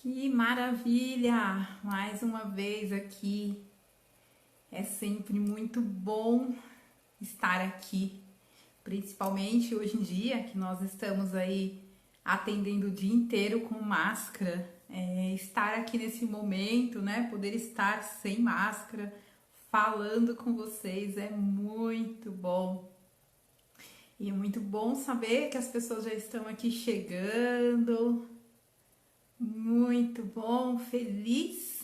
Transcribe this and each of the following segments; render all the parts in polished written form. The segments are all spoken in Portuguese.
Que maravilha! Mais uma vez aqui. É sempre muito bom estar aqui, principalmente hoje em dia que nós estamos aí atendendo o dia inteiro com máscara. Estar aqui nesse momento, né? Poder estar sem máscara, falando com vocês é muito bom. E é muito bom saber que as pessoas já estão aqui chegando. Muito bom, feliz.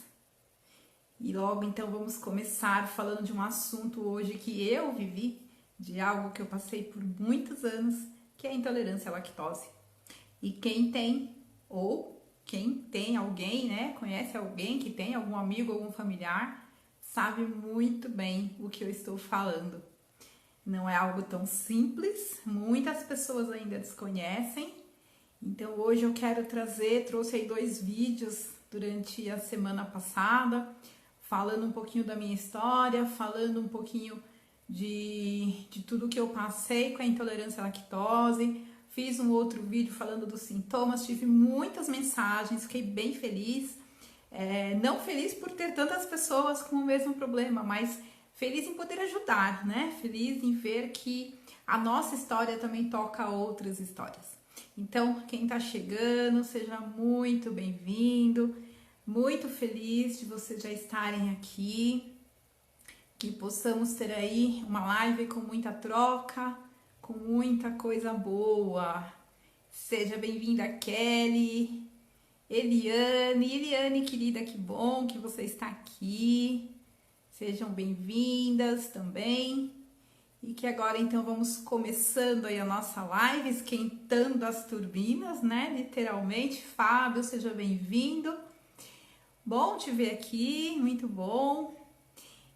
E logo então vamos começar falando de um assunto hoje que eu vivi, de algo que eu passei por muitos anos, que é a intolerância à lactose. E quem tem, ou quem tem alguém, né, conhece alguém que tem, algum amigo, algum familiar, sabe muito bem o que eu estou falando. Não é algo tão simples, muitas pessoas ainda desconhecem. Então hoje eu quero trouxe aí 2 vídeos durante a semana passada, falando um pouquinho da minha história, falando um pouquinho de tudo que eu passei com a intolerância à lactose. Fiz um outro vídeo falando dos sintomas, tive muitas mensagens, fiquei bem feliz. Não feliz por ter tantas pessoas com o mesmo problema, mas feliz em poder ajudar, né? Feliz em ver que a nossa história também toca outras histórias. Então, quem está chegando, seja muito bem-vindo, muito feliz de vocês já estarem aqui, que possamos ter aí uma live com muita troca, com muita coisa boa. Seja bem-vinda, Kelly, Eliane, querida, que bom que você está aqui. Sejam bem-vindas também. E que agora então vamos começando aí a nossa live, esquentando as turbinas, né? Literalmente. Fábio, seja bem-vindo. Bom te ver aqui, muito bom.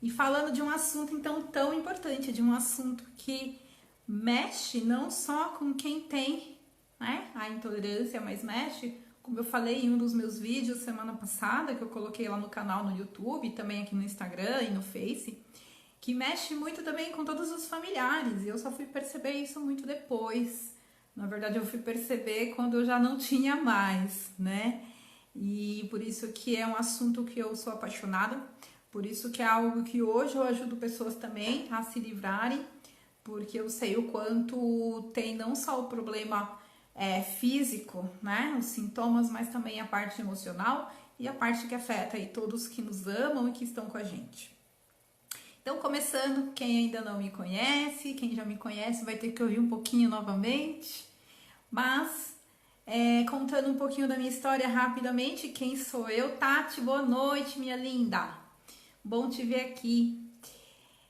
E falando de um assunto então tão importante, de um assunto que mexe não só com quem tem, né, a intolerância, mas mexe, como eu falei em um dos meus vídeos semana passada, que eu coloquei lá no canal no YouTube, também aqui no Instagram e no Face, que mexe muito também com todos os familiares, e eu só fui perceber isso muito depois. Na verdade, eu fui perceber quando eu já não tinha mais, né? E por isso que é um assunto que eu sou apaixonada, por isso que é algo que hoje eu ajudo pessoas também a se livrarem, porque eu sei o quanto tem não só o problema físico, né? Os sintomas, mas também a parte emocional e a parte que afeta aí todos que nos amam e que estão com a gente. Então, começando, quem ainda não me conhece, quem já me conhece vai ter que ouvir um pouquinho novamente, mas contando um pouquinho da minha história rapidamente, quem sou eu? Tati, boa noite, minha linda, bom te ver aqui.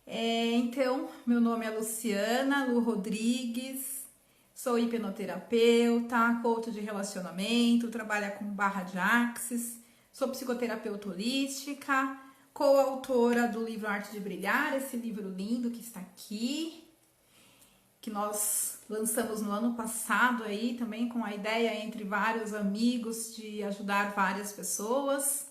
Então, meu nome é Luciana Lu Rodrigues, sou hipnoterapeuta, coach de relacionamento, trabalho com barra de axis, sou psicoterapeuta holística, coautora do livro Arte de Brilhar, esse livro lindo que está aqui, que nós lançamos no ano passado aí, também com a ideia entre vários amigos de ajudar várias pessoas.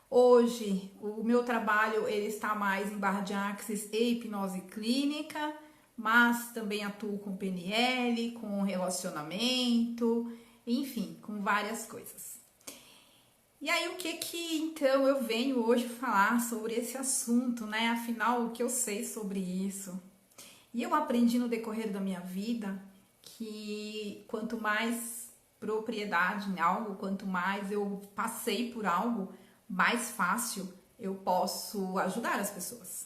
Hoje, o meu trabalho ele está mais em barra de axis e hipnose clínica, mas também atuo com PNL, com relacionamento, enfim, com várias coisas. E aí, o que então eu venho hoje falar sobre esse assunto, né? Afinal, o que eu sei sobre isso? E eu aprendi no decorrer da minha vida que quanto mais propriedade em algo, quanto mais eu passei por algo, mais fácil eu posso ajudar as pessoas.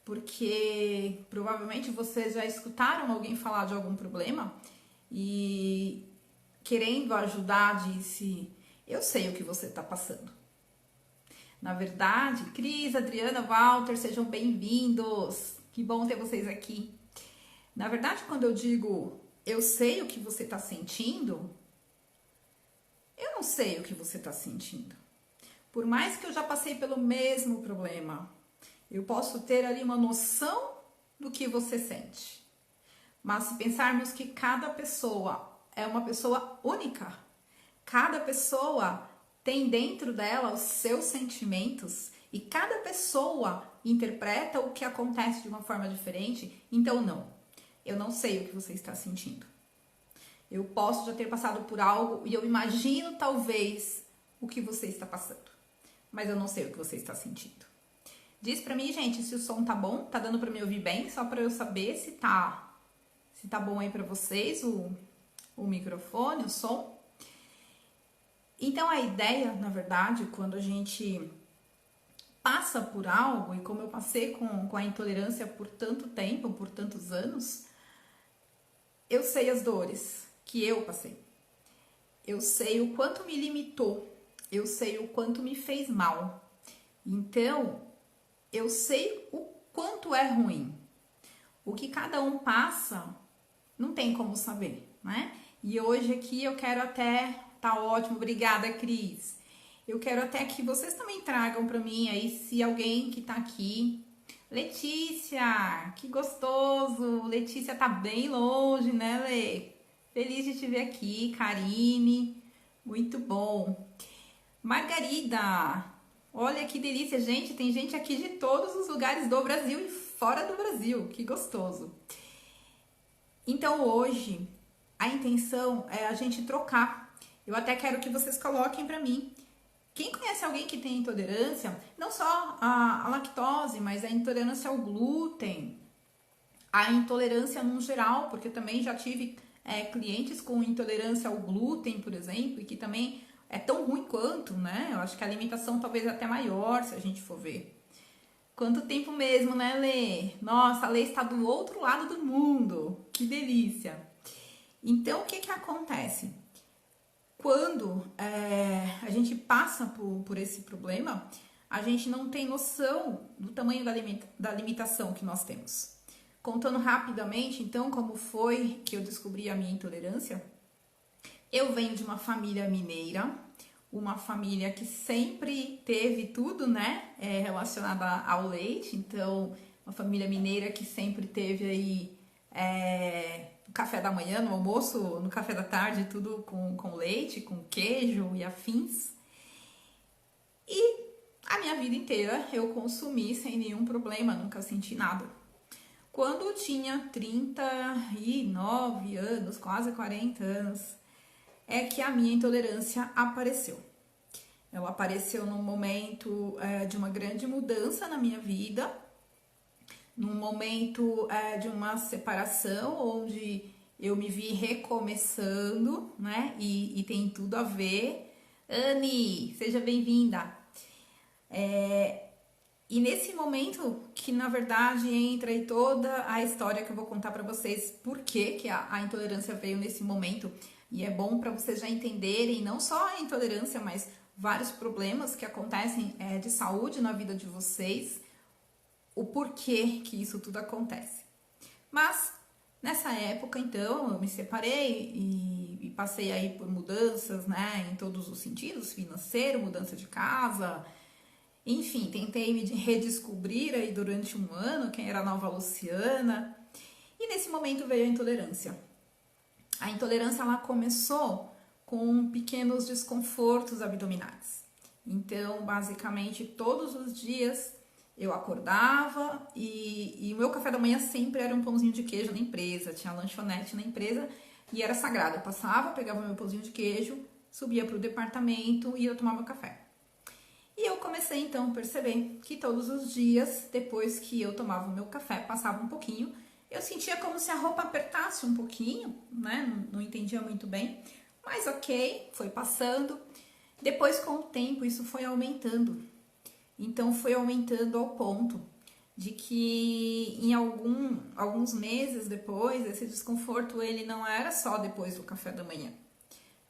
Porque provavelmente vocês já escutaram alguém falar de algum problema e querendo ajudar disse: eu sei o que você está passando. Na verdade, Cris, Adriana, Walter, sejam bem-vindos. Que bom ter vocês aqui. Na verdade, quando eu digo eu sei o que você está sentindo, eu não sei o que você está sentindo. Por mais que eu já passei pelo mesmo problema, eu posso ter ali uma noção do que você sente. Mas se pensarmos que cada pessoa é uma pessoa única, cada pessoa tem dentro dela os seus sentimentos e cada pessoa interpreta o que acontece de uma forma diferente, então não, eu não sei o que você está sentindo. Eu posso já ter passado por algo e eu imagino talvez o que você está passando, mas eu não sei o que você está sentindo. Diz pra mim, gente, se o som tá bom, tá dando pra me ouvir bem, só pra eu saber se tá bom aí pra vocês o microfone, o som. Então a ideia, na verdade, quando a gente passa por algo, e como eu passei com a intolerância por tanto tempo, por tantos anos, eu sei as dores que eu passei. Eu sei o quanto me limitou, eu sei o quanto me fez mal. Então, eu sei o quanto é ruim. O que cada um passa, não tem como saber, né? E hoje aqui eu quero até... Tá ótimo, obrigada, Cris. Eu quero até que vocês também tragam pra mim aí, se alguém que tá aqui... Letícia, que gostoso! Letícia tá bem longe, né, Lê? Feliz de te ver aqui. Karine, muito bom. Margarida, olha que delícia, gente. Tem gente aqui de todos os lugares do Brasil e fora do Brasil. Que gostoso. Então hoje a intenção é a gente trocar. Eu até quero que vocês coloquem pra mim. Quem conhece alguém que tem intolerância, não só a lactose, mas a intolerância ao glúten, a intolerância no geral, porque também já tive clientes com intolerância ao glúten, por exemplo, e que também é tão ruim quanto, né? Eu acho que a alimentação talvez é até maior, se a gente for ver. Quanto tempo mesmo, né, Lê? Nossa, a Lê está do outro lado do mundo. Que delícia! Então, o que acontece? Quando a gente passa por esse problema, a gente não tem noção do tamanho da limitação que nós temos. Contando rapidamente, então, como foi que eu descobri a minha intolerância, eu venho de uma família mineira, uma família que sempre teve tudo, né, relacionado ao leite. Então, uma família mineira que sempre teve aí no café da manhã, no almoço, no café da tarde, tudo com leite, com queijo e afins. E a minha vida inteira eu consumi sem nenhum problema, nunca senti nada. Quando eu tinha 39 anos, quase 40 anos, é que a minha intolerância apareceu. Ela apareceu num momento de uma grande mudança na minha vida, num momento de uma separação, onde eu me vi recomeçando, né? E tem tudo a ver. Anne, seja bem-vinda. E nesse momento que, na verdade, entra aí toda a história que eu vou contar para vocês, por que a intolerância veio nesse momento. E é bom para vocês já entenderem, não só a intolerância, mas vários problemas que acontecem de saúde na vida de vocês, o porquê que isso tudo acontece. Mas, nessa época, então, eu me separei e passei aí por mudanças, né, em todos os sentidos, financeiro, mudança de casa, enfim, tentei me redescobrir aí durante um ano quem era a nova Luciana, e nesse momento veio a intolerância. A intolerância, ela começou com pequenos desconfortos abdominais. Então, basicamente, todos os dias eu acordava e o meu café da manhã sempre era um pãozinho de queijo na empresa, tinha lanchonete na empresa e era sagrado. Eu passava, pegava meu pãozinho de queijo, subia para o departamento e eu tomava café. E eu comecei então a perceber que todos os dias, depois que eu tomava o meu café, passava um pouquinho, eu sentia como se a roupa apertasse um pouquinho, né? Não entendia muito bem, mas ok, foi passando. Depois, com o tempo, isso foi aumentando. Então, foi aumentando ao ponto de que em alguns meses depois, esse desconforto, ele não era só depois do café da manhã.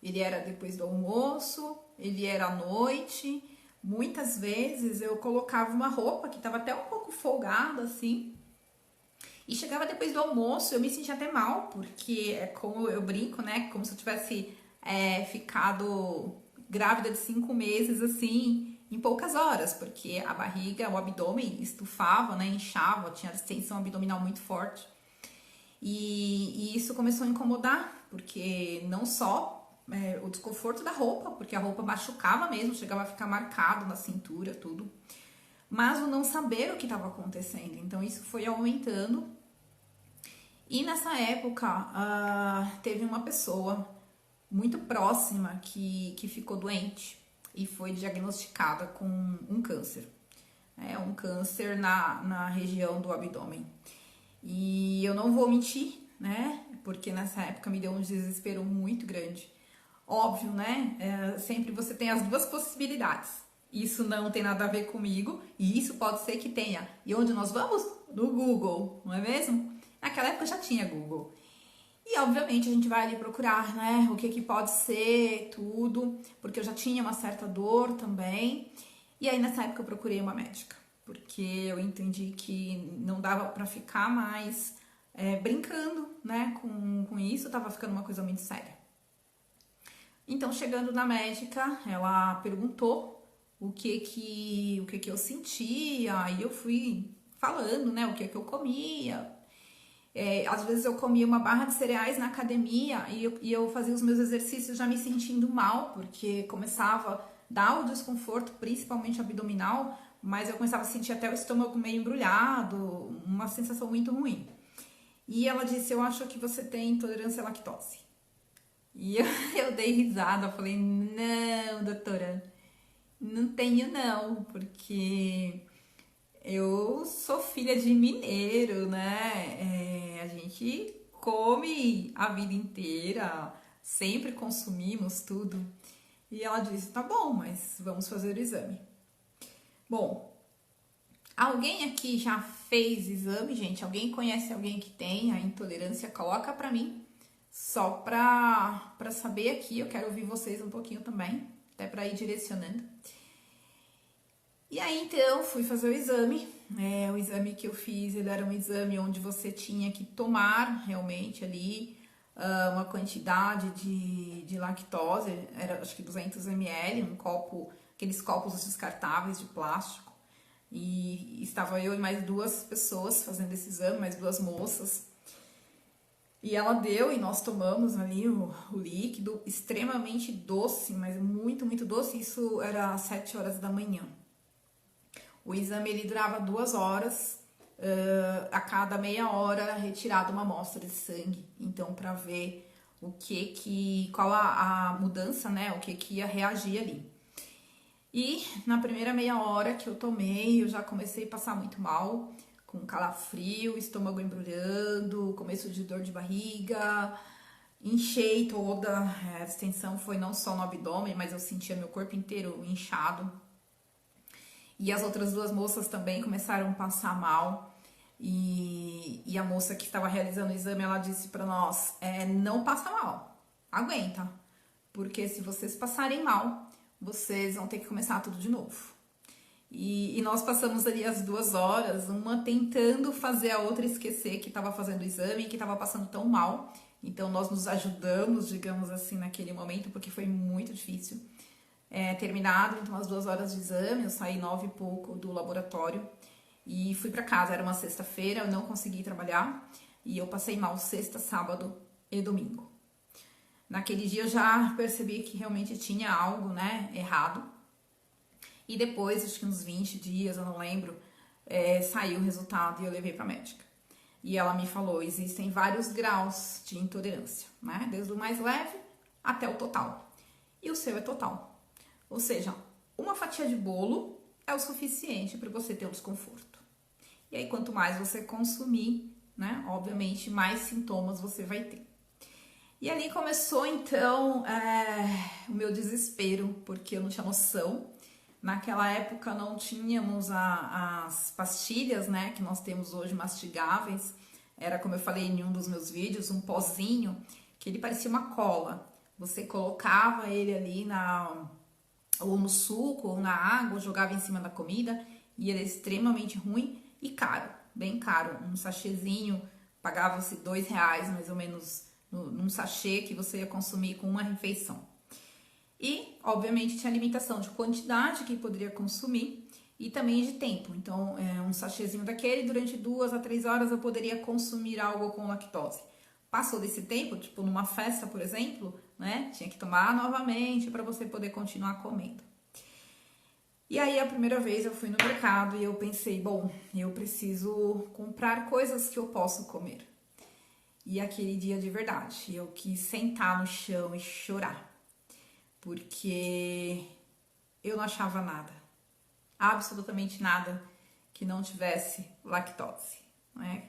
Ele era depois do almoço, ele era à noite. Muitas vezes eu colocava uma roupa que estava até um pouco folgada, assim, e chegava depois do almoço, eu me sentia até mal, porque é como eu brinco, né, como se eu tivesse ficado grávida de 5 meses, assim, em poucas horas, porque a barriga, o abdômen estufava, né, inchava, tinha distensão abdominal muito forte. E isso começou a incomodar, porque não só o desconforto da roupa, porque a roupa machucava mesmo, chegava a ficar marcado na cintura, tudo. Mas o não saber o que estava acontecendo. Então isso foi aumentando. E nessa época teve uma pessoa muito próxima que ficou doente. e foi diagnosticada com um câncer. Um câncer na região do abdômen. E eu não vou mentir, né? Porque nessa época me deu um desespero muito grande. Óbvio, né? Sempre você tem as duas possibilidades. Isso não tem nada a ver comigo e isso pode ser que tenha. E onde nós vamos? No Google, não é mesmo? Naquela época já tinha Google. E obviamente a gente vai ali procurar, né? O que pode ser, tudo. Porque eu já tinha uma certa dor também. E aí nessa época eu procurei uma médica. Porque eu entendi que não dava pra ficar mais brincando, né? Com isso, tava ficando uma coisa muito séria. Então, chegando na médica, ela perguntou o que eu sentia, aí eu fui falando, né, o que eu comia. Às vezes eu comia uma barra de cereais na academia e eu fazia os meus exercícios já me sentindo mal, porque começava a dar o desconforto, principalmente abdominal, mas eu começava a sentir até o estômago meio embrulhado, uma sensação muito ruim. E ela disse, eu acho que você tem intolerância à lactose. E eu dei risada, eu falei, não, doutora, não tenho não, porque eu sou filha de mineiro, né? A gente come a vida inteira, sempre consumimos tudo. E ela disse, tá bom, mas vamos fazer o exame. Bom, alguém aqui já fez exame, gente? Alguém conhece alguém que tem a intolerância? Coloca pra mim. Só pra saber aqui, eu quero ouvir vocês um pouquinho também, até pra ir direcionando. E aí, então, fui fazer o exame. O exame que eu fiz, ele era um exame onde você tinha que tomar realmente ali uma quantidade de lactose, era acho que 200 ml, um copo, aqueles copos descartáveis de plástico. E estava eu e mais duas pessoas fazendo esse exame, mais duas moças. E ela deu e nós tomamos ali o líquido, extremamente doce, mas muito, muito doce. Isso era às 7 horas da manhã. O exame ele durava 2 horas, a cada meia hora era retirada uma amostra de sangue. Então, para ver qual a mudança, né? O que ia reagir ali. E na primeira meia hora que eu tomei, eu já comecei a passar muito mal, com calafrio, estômago embrulhando, começo de dor de barriga, inchei toda, a distensão foi não só no abdômen, mas eu sentia meu corpo inteiro inchado. E as outras duas moças também começaram a passar mal. E a moça que estava realizando o exame, ela disse para nós, não passa mal, aguenta, porque se vocês passarem mal, vocês vão ter que começar tudo de novo. E nós passamos ali as 2 horas, uma tentando fazer a outra esquecer que estava fazendo o exame e que estava passando tão mal. Então nós nos ajudamos, digamos assim, naquele momento, porque foi muito difícil. Terminado, então as 2 horas de exame, eu saí 9 e pouco do laboratório e fui para casa. Era uma sexta-feira, eu não consegui trabalhar e eu passei mal sexta, sábado e domingo. Naquele dia eu já percebi que realmente tinha algo, né, errado. E depois, acho que uns 20 dias, eu não lembro, saiu o resultado e eu levei pra médica. E ela me falou, existem vários graus de intolerância, né? Desde o mais leve até o total. E o seu é total. Ou seja, uma fatia de bolo é o suficiente para você ter um desconforto. E aí, quanto mais você consumir, né? Obviamente, mais sintomas você vai ter. E ali começou, então, o meu desespero, porque eu não tinha noção. Naquela época não tínhamos as pastilhas, né, que nós temos hoje mastigáveis. Era, como eu falei em um dos meus vídeos, um pozinho que ele parecia uma cola. Você colocava ele ali ou no suco ou na água, jogava em cima da comida e era extremamente ruim e caro, bem caro. Um sachêzinho pagava-se R$2 mais ou menos num sachê que você ia consumir com uma refeição. E, obviamente, tinha limitação de quantidade que poderia consumir e também de tempo. Então, um sachêzinho daquele, durante 2 a 3 horas eu poderia consumir algo com lactose. Passou desse tempo, tipo numa festa, por exemplo, né? Tinha que tomar novamente para você poder continuar comendo. E aí, a primeira vez eu fui no mercado e eu pensei, bom, eu preciso comprar coisas que eu posso comer. E aquele dia de verdade, eu quis sentar no chão e chorar. Porque eu não achava nada, absolutamente nada que não tivesse lactose, né?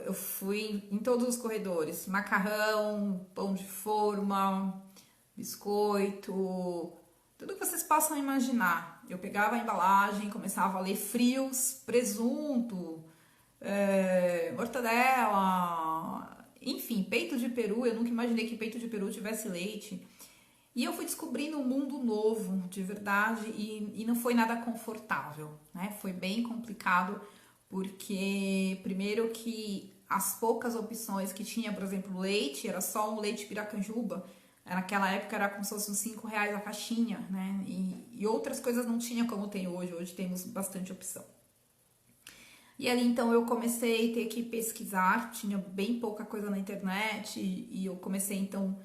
Eu fui em todos os corredores, macarrão, pão de forma, biscoito, tudo que vocês possam imaginar. Eu pegava a embalagem, começava a ler frios, presunto, mortadela, enfim, peito de peru. Eu nunca imaginei que peito de peru tivesse leite. E eu fui descobrindo um mundo novo, de verdade, e não foi nada confortável, né? Foi bem complicado, porque primeiro que as poucas opções que tinha, por exemplo, leite, era só um leite piracanjuba. Naquela época era como se fosse uns 5 reais a caixinha, né? E outras coisas não tinha como tem hoje. Hoje temos bastante opção. E ali então eu comecei a ter que pesquisar, tinha bem pouca coisa na internet, e eu comecei então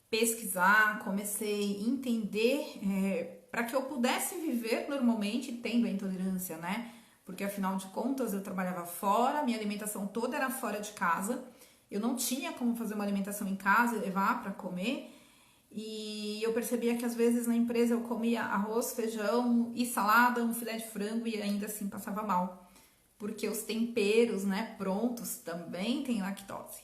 pesquisar, comecei a entender para que eu pudesse viver normalmente tendo a intolerância, né? Porque afinal de contas eu trabalhava fora, minha alimentação toda era fora de casa, eu não tinha como fazer uma alimentação em casa e levar para comer. E eu percebia que às vezes na empresa eu comia arroz, feijão e salada, um filé de frango e ainda assim passava mal. Porque os temperos, né, prontos também têm lactose.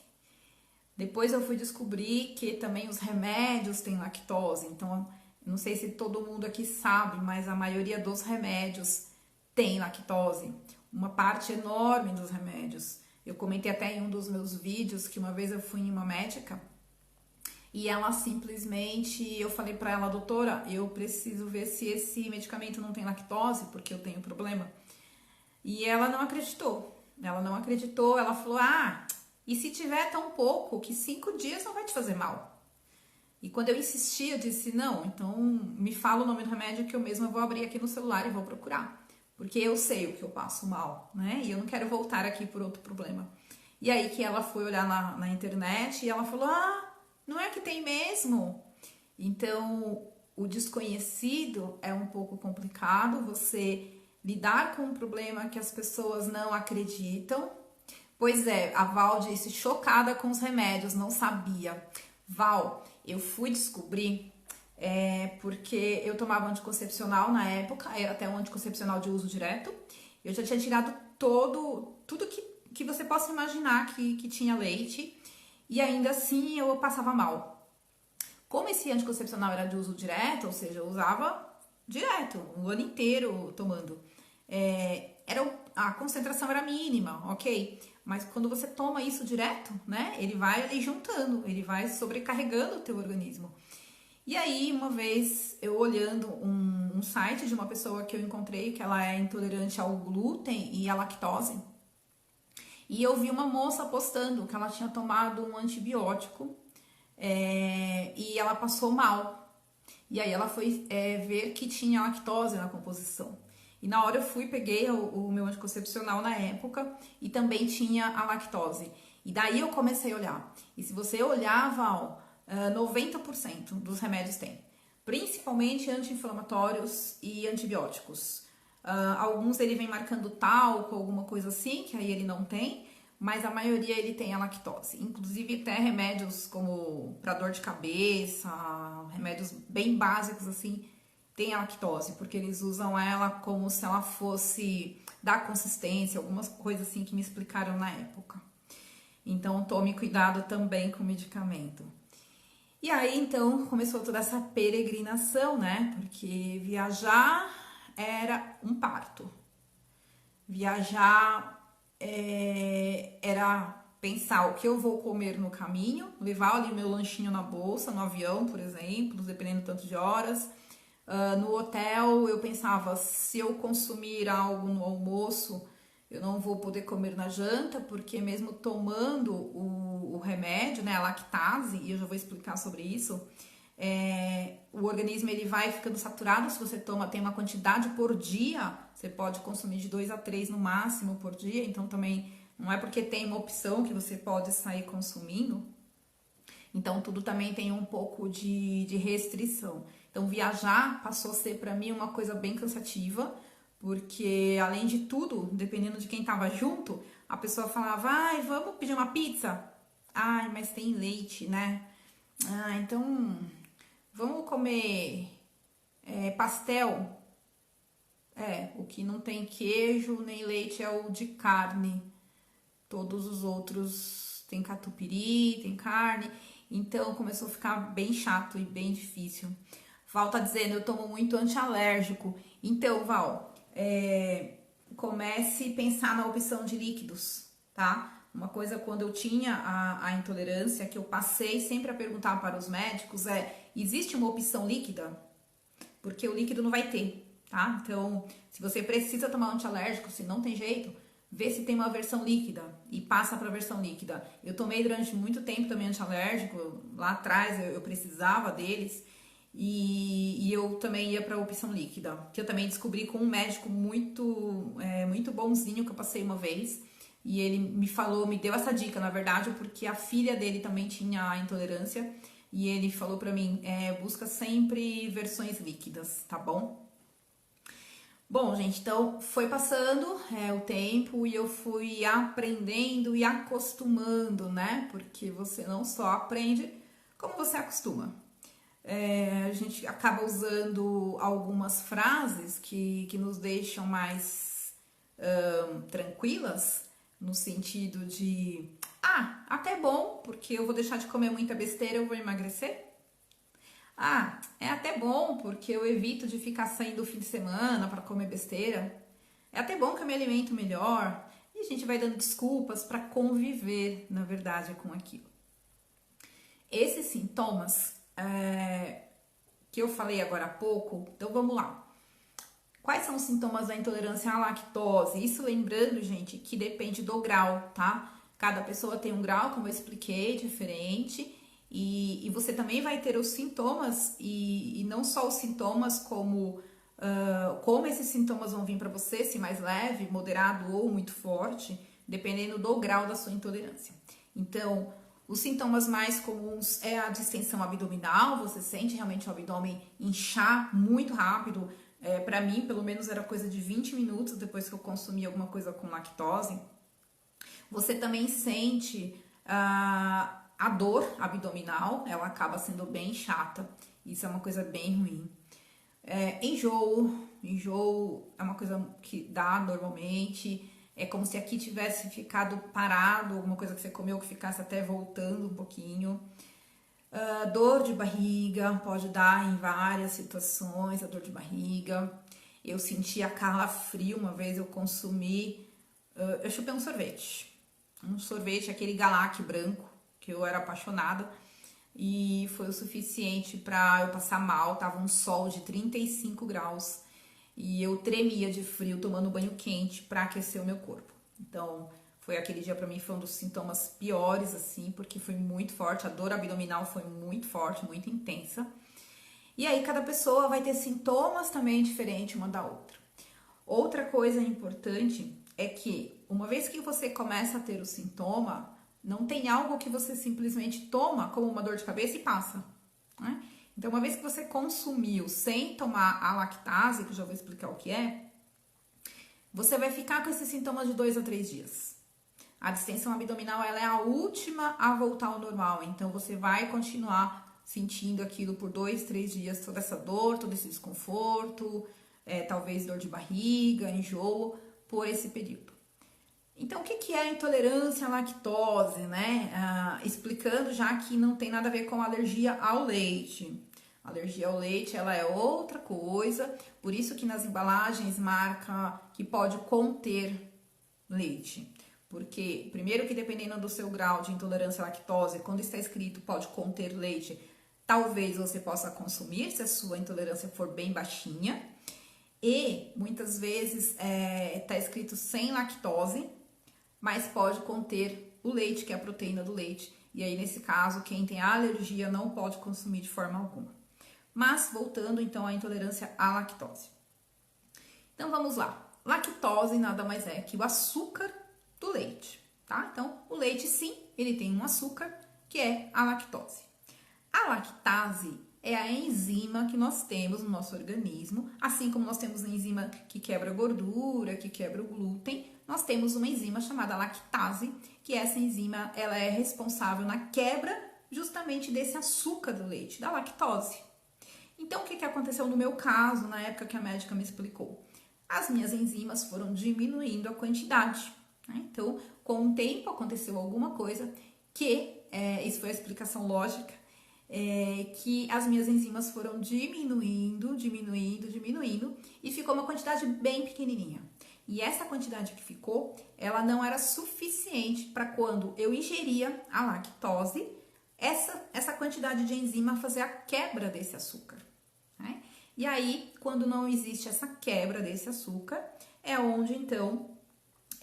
Depois eu fui descobrir que também os remédios têm lactose. Então, não sei se todo mundo aqui sabe, mas a maioria dos remédios tem lactose. Uma parte enorme dos remédios. Eu comentei até em um dos meus vídeos que uma vez eu fui em uma médica e ela simplesmente, eu falei pra ela, doutora, eu preciso ver se esse medicamento não tem lactose, porque eu tenho problema. E ela não acreditou. Ela falou, e se tiver tão pouco, que 5 dias não vai te fazer mal. E quando eu insisti, eu disse, não, então me fala o nome do remédio que eu mesma vou abrir aqui no celular e vou procurar. Porque eu sei o que eu passo mal, né? E eu não quero voltar aqui por outro problema. E aí que ela foi olhar na internet e ela falou, não é que tem mesmo? Então, o desconhecido é um pouco complicado, você lidar com um problema que as pessoas não acreditam. Pois é, a Val disse, chocada com os remédios, não sabia. Val, eu fui descobrir porque eu tomava anticoncepcional na época, era até um anticoncepcional de uso direto. Eu já tinha tirado tudo que você possa imaginar que tinha leite, e ainda assim eu passava mal. Como esse anticoncepcional era de uso direto, ou seja, eu usava direto, o ano inteiro tomando, a concentração era mínima, ok? Mas quando você toma isso direto, né, ele vai ali juntando, ele vai sobrecarregando o teu organismo. E aí, uma vez, eu olhando um site de uma pessoa que eu encontrei, que ela é intolerante ao glúten e à lactose, e eu vi uma moça postando que ela tinha tomado um antibiótico e ela passou mal. E aí ela foi ver que tinha lactose na composição. E na hora eu fui, peguei o meu anticoncepcional na época e também tinha a lactose. E daí eu comecei a olhar. E se você olhar, Val, 90% dos remédios tem. Principalmente anti-inflamatórios e antibióticos. Alguns ele vem marcando talco, alguma coisa assim, que aí ele não tem. Mas a maioria ele tem a lactose. Inclusive até remédios como para dor de cabeça, remédios bem básicos assim, tem a lactose, porque eles usam ela como se ela fosse dar consistência, algumas coisas assim que me explicaram na época. Então tome cuidado também com o medicamento. E aí então começou toda essa peregrinação, né? Porque viajar era um parto. Viajar era pensar o que eu vou comer no caminho, levar ali meu lanchinho na bolsa, no avião, por exemplo, dependendo do tanto de horas. No hotel eu pensava, se eu consumir algo no almoço, eu não vou poder comer na janta, porque mesmo tomando o remédio, né, a lactase, e eu já vou explicar sobre isso, o organismo ele vai ficando saturado. Se você tem uma quantidade por dia, você pode consumir de 2 a 3 no máximo por dia, então também não é porque tem uma opção que você pode sair consumindo. Então tudo também tem um pouco de restrição. Então viajar passou a ser para mim uma coisa bem cansativa, porque além de tudo, dependendo de quem tava junto, a pessoa falava, vamos pedir uma pizza? Mas tem leite, né? Então vamos comer pastel, o que não tem queijo nem leite é o de carne. Todos os outros tem catupiry, tem carne. Então começou a ficar bem chato e bem difícil. Val tá dizendo, eu tomo muito antialérgico. Então, Val, comece a pensar na opção de líquidos, tá? Uma coisa, quando eu tinha a intolerância, que eu passei sempre a perguntar para os médicos existe uma opção líquida? Porque o líquido não vai ter, tá? Então, se você precisa tomar antialérgico, se não tem jeito, vê se tem uma versão líquida e passa para a versão líquida. Eu tomei durante muito tempo também antialérgico, lá atrás eu precisava deles e eu também ia para a opção líquida, que eu também descobri com um médico muito bonzinho que eu passei uma vez e ele me deu essa dica, na verdade, porque a filha dele também tinha intolerância e ele falou para mim, busca sempre versões líquidas, tá bom? Bom, gente, então foi passando o tempo e eu fui aprendendo e acostumando, né? Porque você não só aprende, como você acostuma. A gente acaba usando algumas frases que nos deixam mais tranquilas, no sentido de, até bom, porque eu vou deixar de comer muita besteira, eu vou emagrecer. É até bom, porque eu evito de ficar saindo o fim de semana para comer besteira. É até bom que eu me alimento melhor. E a gente vai dando desculpas para conviver, na verdade, com aquilo. Esses sintomas que eu falei agora há pouco, então vamos lá. Quais são os sintomas da intolerância à lactose? Isso lembrando, gente, que depende do grau, tá? Cada pessoa tem um grau, como eu expliquei, diferente. E você também vai ter os sintomas, e não só os sintomas, como esses sintomas vão vir para você, se mais leve, moderado ou muito forte, dependendo do grau da sua intolerância. Então, os sintomas mais comuns é a distensão abdominal, você sente realmente o abdômen inchar muito rápido. Para mim, pelo menos, era coisa de 20 minutos depois que eu consumi alguma coisa com lactose. Você também sente a dor abdominal, ela acaba sendo bem chata, isso é uma coisa bem ruim. Enjoo é uma coisa que dá normalmente, é como se aqui tivesse ficado parado, alguma coisa que você comeu que ficasse até voltando um pouquinho. Dor de barriga, pode dar em várias situações, a dor de barriga. Eu senti a calafrio, uma vez eu consumi, eu chupei um sorvete, aquele Galac branco, que eu era apaixonada, e foi o suficiente para eu passar mal. Tava um sol de 35 graus e eu tremia de frio tomando banho quente para aquecer o meu corpo. Então, aquele dia para mim foi um dos sintomas piores, assim, porque foi muito forte, a dor abdominal foi muito forte, muito intensa. E aí cada pessoa vai ter sintomas também diferentes uma da outra. Outra coisa importante é que uma vez que você começa a ter o sintoma, não tem algo que você simplesmente toma como uma dor de cabeça e passa, né? Então, uma vez que você consumiu sem tomar a lactase, que eu já vou explicar o que você vai ficar com esses sintomas de 2 a 3 dias. A distensão abdominal, ela é a última a voltar ao normal, então você vai continuar sentindo aquilo por 2, 3 dias, toda essa dor, todo esse desconforto, talvez dor de barriga, enjoo, por esse período. Então, o que é a intolerância à lactose, né? Explicando já que não tem nada a ver com alergia ao leite. A alergia ao leite, ela é outra coisa, por isso que nas embalagens marca que pode conter leite. Porque, primeiro que dependendo do seu grau de intolerância à lactose, quando está escrito pode conter leite, talvez você possa consumir, se a sua intolerância for bem baixinha. E, muitas vezes, está escrito sem lactose, mas pode conter o leite, que é a proteína do leite. E aí, nesse caso, quem tem alergia não pode consumir de forma alguma. Mas, voltando então à intolerância à lactose. Então, vamos lá. Lactose nada mais é que o açúcar do leite, tá? Então, o leite, sim, ele tem um açúcar, que é a lactose. A lactase é a enzima que nós temos no nosso organismo, assim como nós temos a enzima que quebra a gordura, que quebra o glúten, nós temos uma enzima chamada lactase, que essa enzima ela é responsável na quebra justamente desse açúcar do leite, da lactose. Então, o que aconteceu no meu caso, na época que a médica me explicou? As minhas enzimas foram diminuindo a quantidade, né? Então, com o tempo aconteceu alguma coisa que, isso foi a explicação lógica, que as minhas enzimas foram diminuindo e ficou uma quantidade bem pequenininha. E essa quantidade que ficou, ela não era suficiente para quando eu ingeria a lactose, essa quantidade de enzima fazer a quebra desse açúcar, né? E aí, quando não existe essa quebra desse açúcar, é onde então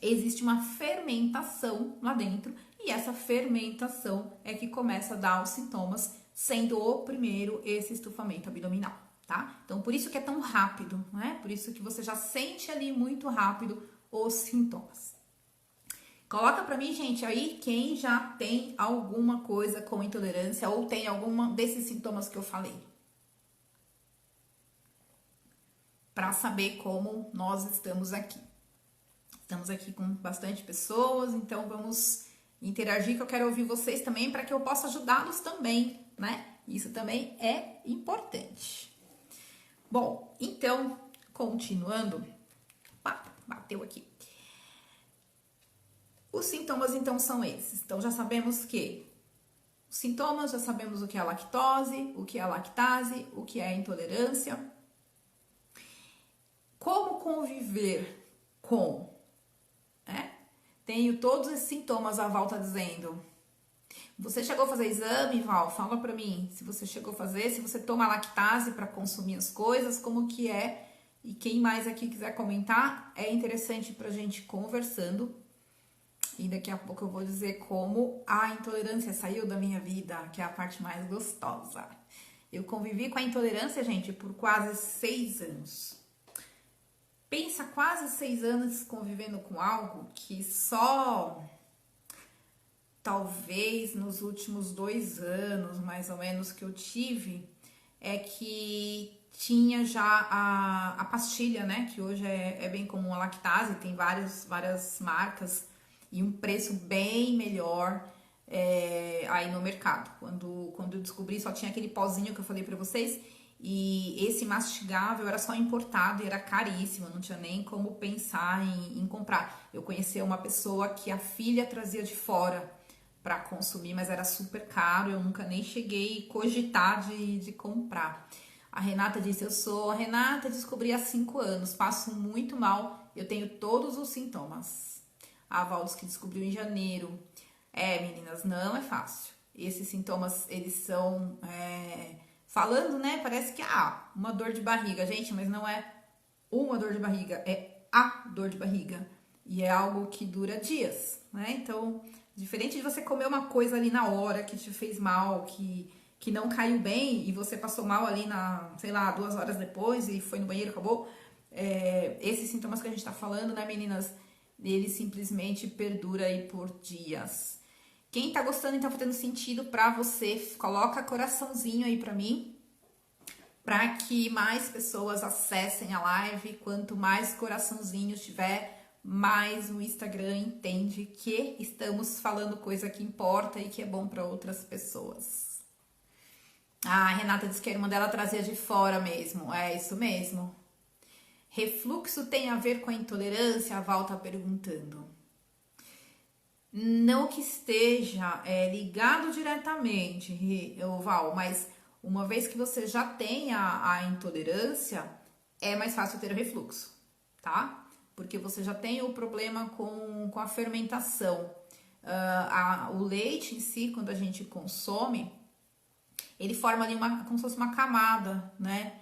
existe uma fermentação lá dentro, e essa fermentação é que começa a dar os sintomas, sendo o primeiro esse estufamento abdominal, tá? Então, por isso que é tão rápido, né? Por isso que você já sente ali muito rápido os sintomas. Coloca pra mim, gente, aí quem já tem alguma coisa com intolerância ou tem alguma desses sintomas que eu falei. Para saber como nós estamos aqui. Estamos aqui com bastante pessoas, então vamos interagir, que eu quero ouvir vocês também para que eu possa ajudá-los também, né? Isso também é importante. Bom, então, continuando. Bateu aqui. Os sintomas, então, são esses. Então, já sabemos que os sintomas, já sabemos o que é a lactose, o que é a lactase, o que é a intolerância. Como conviver com, né? Tenho todos esses sintomas, a Val tá dizendo. Você chegou a fazer exame, Val? Fala pra mim se você chegou a fazer, se você toma lactase para consumir as coisas, como que é. E quem mais aqui quiser comentar, é interessante pra gente conversando. E daqui a pouco eu vou dizer como a intolerância saiu da minha vida, que é a parte mais gostosa. Eu convivi com a intolerância, gente, por quase 6 anos. Pensa, quase 6 anos convivendo com algo que só, talvez nos últimos 2 anos, mais ou menos, que eu tive, é que tinha já a pastilha, né, que hoje é bem comum, a lactase, tem várias marcas e um preço bem melhor aí no mercado. Quando eu descobri, só tinha aquele pozinho que eu falei pra vocês, e esse mastigável era só importado e era caríssimo, não tinha nem como pensar em comprar. Eu conheci uma pessoa que a filha trazia de fora para consumir, mas era super caro, eu nunca nem cheguei a cogitar de comprar. A Renata disse, eu sou a Renata, descobri há 5 anos, passo muito mal, eu tenho todos os sintomas. A Val disse que descobriu em janeiro. Meninas, não é fácil. Esses sintomas, eles são... falando, né, parece que uma dor de barriga, gente, mas não é uma dor de barriga, é a dor de barriga. E é algo que dura dias, né? Então, diferente de você comer uma coisa ali na hora que te fez mal, que não caiu bem e você passou mal ali sei lá, 2 horas depois e foi no banheiro, acabou. Esses sintomas que a gente tá falando, né, meninas, ele simplesmente perdura aí por dias. Quem tá gostando e tá fazendo sentido pra você, coloca coraçãozinho aí pra mim, pra que mais pessoas acessem a live. Quanto mais coraçãozinhos tiver, mais o Instagram entende que estamos falando coisa que importa e que é bom pra outras pessoas. A Renata disse que a irmã dela trazia de fora mesmo, é isso mesmo. Refluxo tem a ver com a intolerância? A Val tá perguntando. Não que esteja ligado diretamente, Val, mas uma vez que você já tem a intolerância, é mais fácil ter o refluxo, tá? Porque você já tem o problema com a fermentação. O leite em si, quando a gente consome, ele forma ali como se fosse uma camada, né?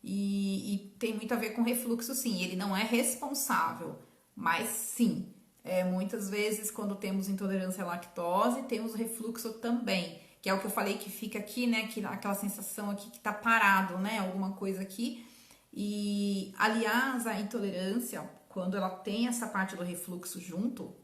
E tem muito a ver com refluxo, sim. Ele não é responsável, mas sim. Muitas vezes, quando temos intolerância à lactose, temos refluxo também, que é o que eu falei que fica aqui, né? Aquela sensação aqui que tá parado, né? Alguma coisa aqui. E, aliás, a intolerância, quando ela tem essa parte do refluxo junto,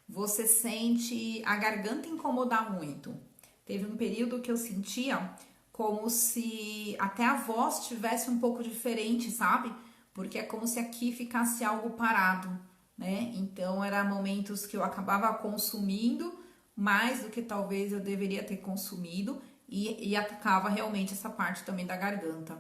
você sente a garganta incomodar muito. Teve um período que eu sentia como se até a voz tivesse um pouco diferente, sabe? Porque é como se aqui ficasse algo parado, né? Então, eram momentos que eu acabava consumindo mais do que talvez eu deveria ter consumido e atacava realmente essa parte também da garganta.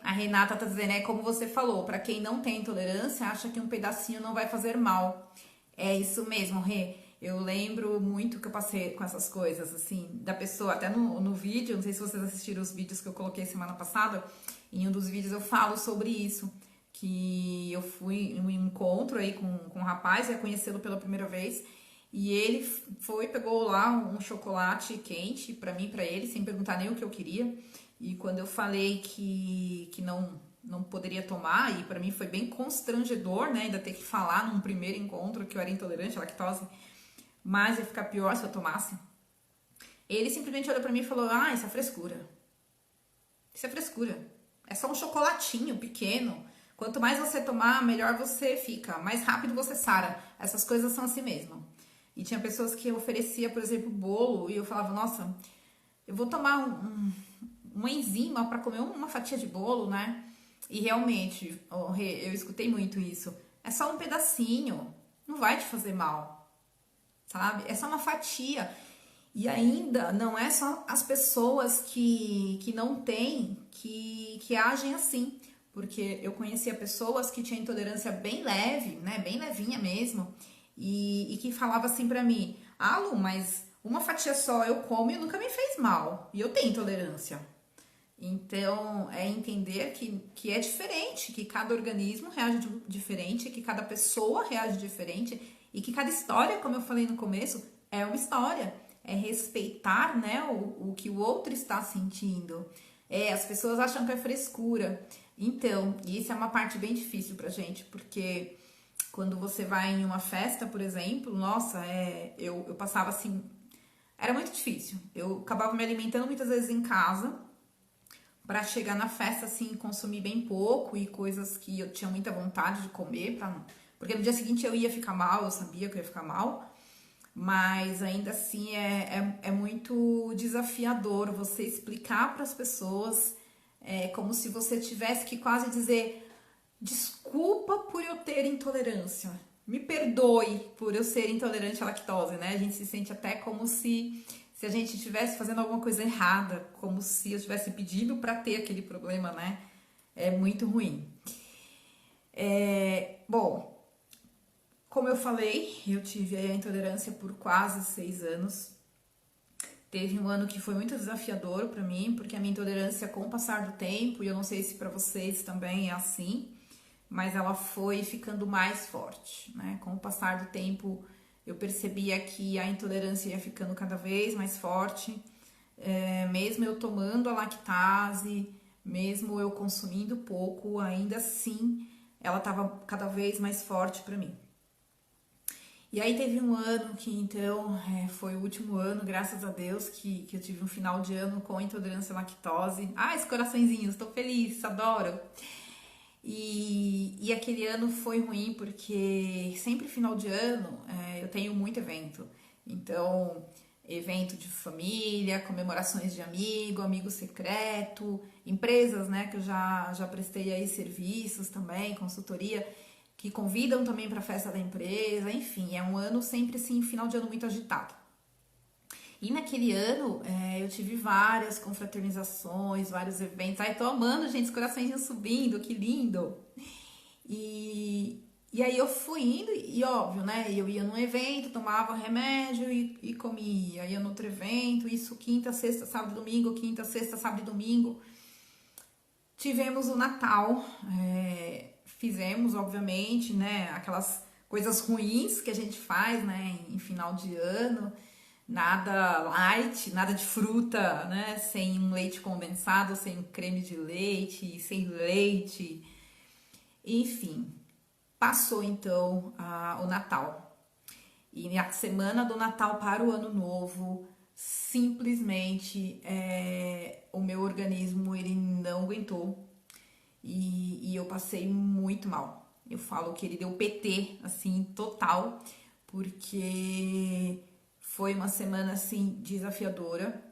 A Renata tá dizendo, como você falou, para quem não tem intolerância, acha que um pedacinho não vai fazer mal. É isso mesmo, Rê. Eu lembro muito que eu passei com essas coisas, assim, da pessoa, até no vídeo, não sei se vocês assistiram os vídeos que eu coloquei semana passada, em um dos vídeos eu falo sobre isso, que eu fui em um encontro aí com um rapaz, ia conhecê-lo pela primeira vez, e ele pegou lá um chocolate quente pra mim, pra ele, sem perguntar nem o que eu queria, e quando eu falei que não poderia tomar, e pra mim foi bem constrangedor, né, ainda ter que falar num primeiro encontro que eu era intolerante à lactose, mas ia ficar pior se eu tomasse. Ele simplesmente olhou pra mim e falou, isso é frescura. Isso é frescura. É só um chocolatinho pequeno. Quanto mais você tomar, melhor você fica. Mais rápido você sara. Essas coisas são assim mesmo. E tinha pessoas que oferecia, por exemplo, bolo. E eu falava, nossa, eu vou tomar uma enzima para comer uma fatia de bolo, né? E realmente, eu escutei muito isso. É só um pedacinho. Não vai te fazer mal. Sabe? É só uma fatia. E ainda não é só as pessoas que não têm que agem assim. Porque eu conhecia pessoas que tinham intolerância bem leve, né? Bem levinha mesmo. E que falava assim pra mim, Lu, mas uma fatia só eu como e nunca me fez mal. E eu tenho intolerância. Então, é entender que é diferente, que cada organismo reage diferente, que cada pessoa reage diferente e que cada história, como eu falei no começo, é uma história. É respeitar, né, o que o outro está sentindo. As pessoas acham que é frescura. Então, isso é uma parte bem difícil pra gente, porque quando você vai em uma festa, por exemplo, nossa, eu passava assim, era muito difícil. Eu acabava me alimentando muitas vezes em casa, para chegar na festa, assim, consumir bem pouco e coisas que eu tinha muita vontade de comer, porque no dia seguinte eu ia ficar mal, eu sabia que eu ia ficar mal, mas ainda assim é muito desafiador você explicar para as pessoas, como se você tivesse que quase dizer, desculpa por eu ter intolerância, me perdoe por eu ser intolerante à lactose, né? A gente se sente até como se a gente estivesse fazendo alguma coisa errada, como se eu estivesse pedindo para ter aquele problema, né? É muito ruim. Bom, como eu falei, eu tive a intolerância por quase 6 anos. Teve um ano que foi muito desafiador para mim, porque a minha intolerância, com o passar do tempo, e eu não sei se para vocês também é assim, mas ela foi ficando mais forte, né? Com o passar do tempo, eu percebia que a intolerância ia ficando cada vez mais forte, mesmo eu tomando a lactase, mesmo eu consumindo pouco, ainda assim ela estava cada vez mais forte para mim. E aí teve um ano que então foi o último ano, graças a Deus, que eu tive um final de ano com intolerância à lactose. Esse coraçõezinho, estou feliz, adoro! E aquele ano foi ruim porque sempre final de ano eu tenho muito evento. Então, evento de família, comemorações de amigo secreto, empresas, né, que eu já prestei aí serviços também, consultoria, que convidam também para a festa da empresa, enfim, é um ano sempre assim, final de ano muito agitado. E naquele ano eu tive várias confraternizações, vários eventos. Tô amando, gente, os coraçõezinhos subindo, que lindo! E aí eu fui indo, e óbvio, né? Eu ia num evento, tomava remédio e comia. Ia no outro evento, isso quinta, sexta, sábado, domingo, quinta, sexta, sábado e domingo. Tivemos o Natal, fizemos, obviamente, né? Aquelas coisas ruins que a gente faz, né? Em final de ano. Nada light, nada de fruta, né? Sem um leite condensado, sem um creme de leite, sem leite. Enfim, passou então o Natal. E na semana do Natal para o Ano Novo, simplesmente o meu organismo ele não aguentou e eu passei muito mal. Eu falo que ele deu PT, assim, total, porque foi uma semana, assim, desafiadora.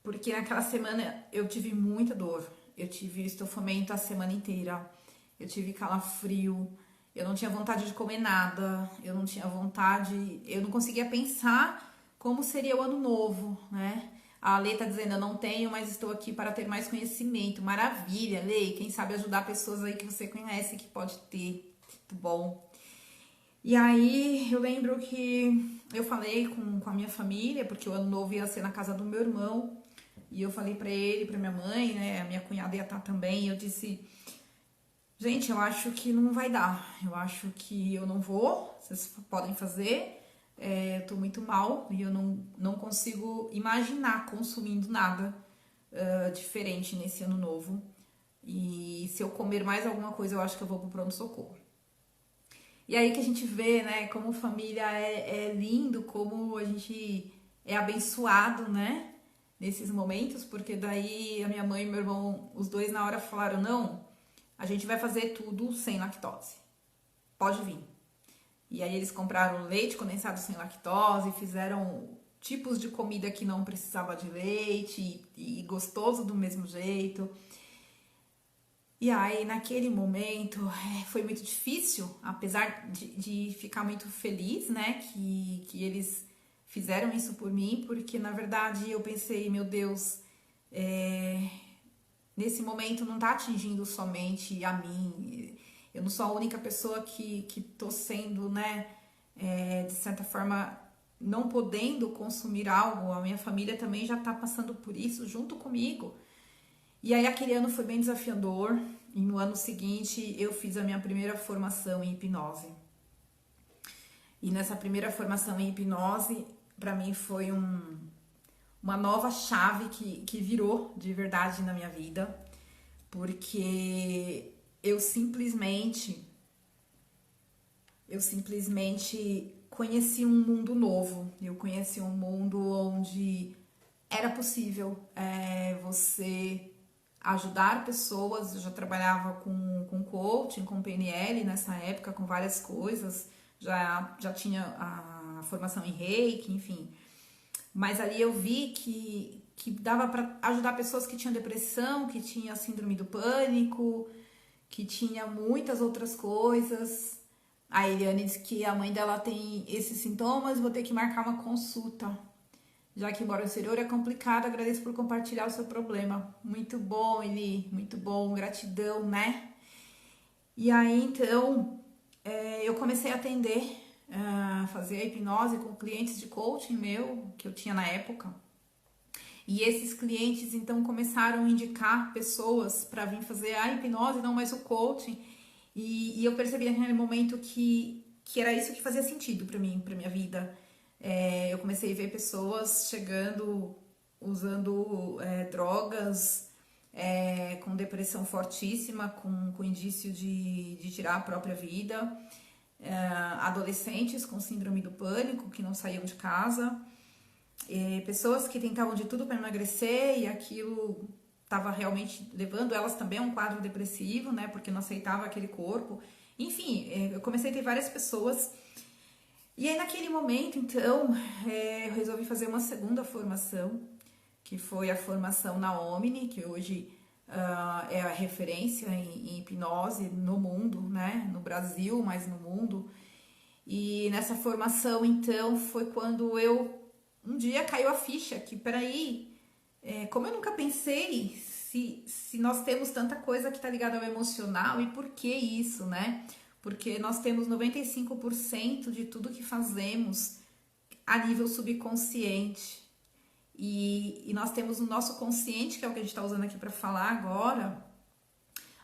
Porque naquela semana eu tive muita dor. Eu tive estofamento a semana inteira. Eu tive calafrio. Eu não tinha vontade de comer nada, eu não tinha vontade, eu não conseguia pensar como seria o ano novo, né? A Lê tá dizendo, eu não tenho, mas estou aqui para ter mais conhecimento. Maravilha, Lê, quem sabe ajudar pessoas aí que você conhece que pode ter. Muito bom. E aí eu lembro que eu falei com a minha família, porque o ano novo ia ser na casa do meu irmão, e eu falei pra ele, pra minha mãe, né, a minha cunhada ia estar também, e eu disse, gente, eu acho que não vai dar, eu acho que eu não vou, vocês podem fazer, eu tô muito mal e eu não consigo imaginar consumindo nada diferente nesse ano novo. E se eu comer mais alguma coisa, eu acho que eu vou pro pronto-socorro. E aí que a gente vê, né, como família é lindo, como a gente é abençoado, né, nesses momentos, porque daí a minha mãe e meu irmão, os dois na hora falaram, não, a gente vai fazer tudo sem lactose, pode vir. E aí eles compraram leite condensado sem lactose, fizeram tipos de comida que não precisava de leite e gostoso do mesmo jeito. E aí, naquele momento, foi muito difícil, apesar de ficar muito feliz, né, que eles fizeram isso por mim, porque na verdade eu pensei, meu Deus, nesse momento não tá atingindo somente a mim, eu não sou a única pessoa que tô sendo, né, de certa forma, não podendo consumir algo, a minha família também já tá passando por isso junto comigo. E aí aquele ano foi bem desafiador e no ano seguinte eu fiz a minha primeira formação em hipnose. E nessa primeira formação em hipnose, para mim foi uma nova chave que virou de verdade na minha vida, porque eu simplesmente conheci um mundo novo. Eu conheci um mundo onde era possível você ajudar pessoas. Eu já trabalhava com coaching, com PNL nessa época, com várias coisas, já tinha a formação em Reiki, enfim. Mas ali eu vi que dava para ajudar pessoas que tinham depressão, que tinham síndrome do pânico, que tinha muitas outras coisas. A Eliane disse que a mãe dela tem esses sintomas, vou ter que marcar uma consulta. Já que embora o exterior é complicado, agradeço por compartilhar o seu problema. Muito bom, Eli, muito bom, gratidão, né? E aí, então, eu comecei a atender, fazer a hipnose com clientes de coaching meu, que eu tinha na época. E esses clientes, então, começaram a indicar pessoas para vir fazer a hipnose, não mais o coaching. E eu percebi naquele momento que era isso que fazia sentido para mim, para minha vida. Eu comecei a ver pessoas chegando, usando drogas, com depressão fortíssima, com indício de tirar a própria vida, adolescentes com síndrome do pânico que não saíam de casa, pessoas que tentavam de tudo para emagrecer e aquilo estava realmente levando elas também a um quadro depressivo, né, porque não aceitava aquele corpo. Enfim, eu comecei a ter várias pessoas. E aí naquele momento, então, eu resolvi fazer uma segunda formação, que foi a formação na Omni, que hoje é a referência em hipnose no mundo, né? No Brasil, mas no mundo. E nessa formação, então, foi quando um dia caiu a ficha que, peraí, como eu nunca pensei se nós temos tanta coisa que está ligada ao emocional e por que isso, né? Porque nós temos 95% de tudo que fazemos a nível subconsciente. E nós temos o nosso consciente, que é o que a gente está usando aqui para falar agora,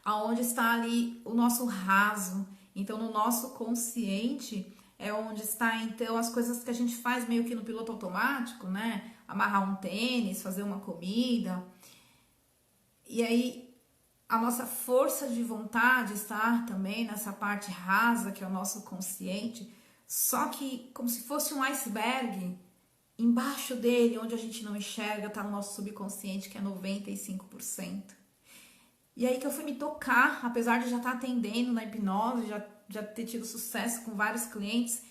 aonde está ali o nosso raso. Então, no nosso consciente é onde está, então, as coisas que a gente faz meio que no piloto automático, né? Amarrar um tênis, fazer uma comida. E aí, a nossa força de vontade está também nessa parte rasa, que é o nosso consciente, só que como se fosse um iceberg, embaixo dele, onde a gente não enxerga, está o nosso subconsciente, que é 95%. E aí que eu fui me tocar, apesar de já estar atendendo na hipnose, já ter tido sucesso com vários clientes,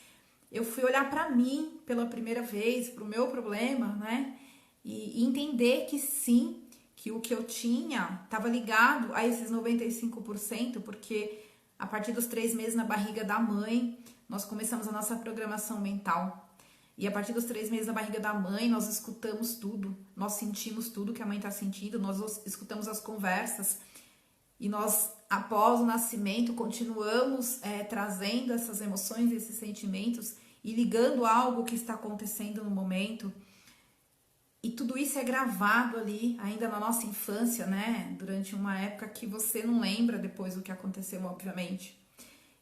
eu fui olhar para mim pela primeira vez, para o meu problema, né? E entender que sim, que o que eu tinha estava ligado a esses 95%, porque a partir dos 3 meses na barriga da mãe, nós começamos a nossa programação mental. E a partir dos 3 meses na barriga da mãe, nós escutamos tudo, nós sentimos tudo que a mãe está sentindo, nós escutamos as conversas. E nós, após o nascimento, continuamos trazendo essas emoções, esses sentimentos e ligando algo que está acontecendo no momento. E tudo isso é gravado ali, ainda na nossa infância, né? Durante uma época que você não lembra depois do que aconteceu, obviamente.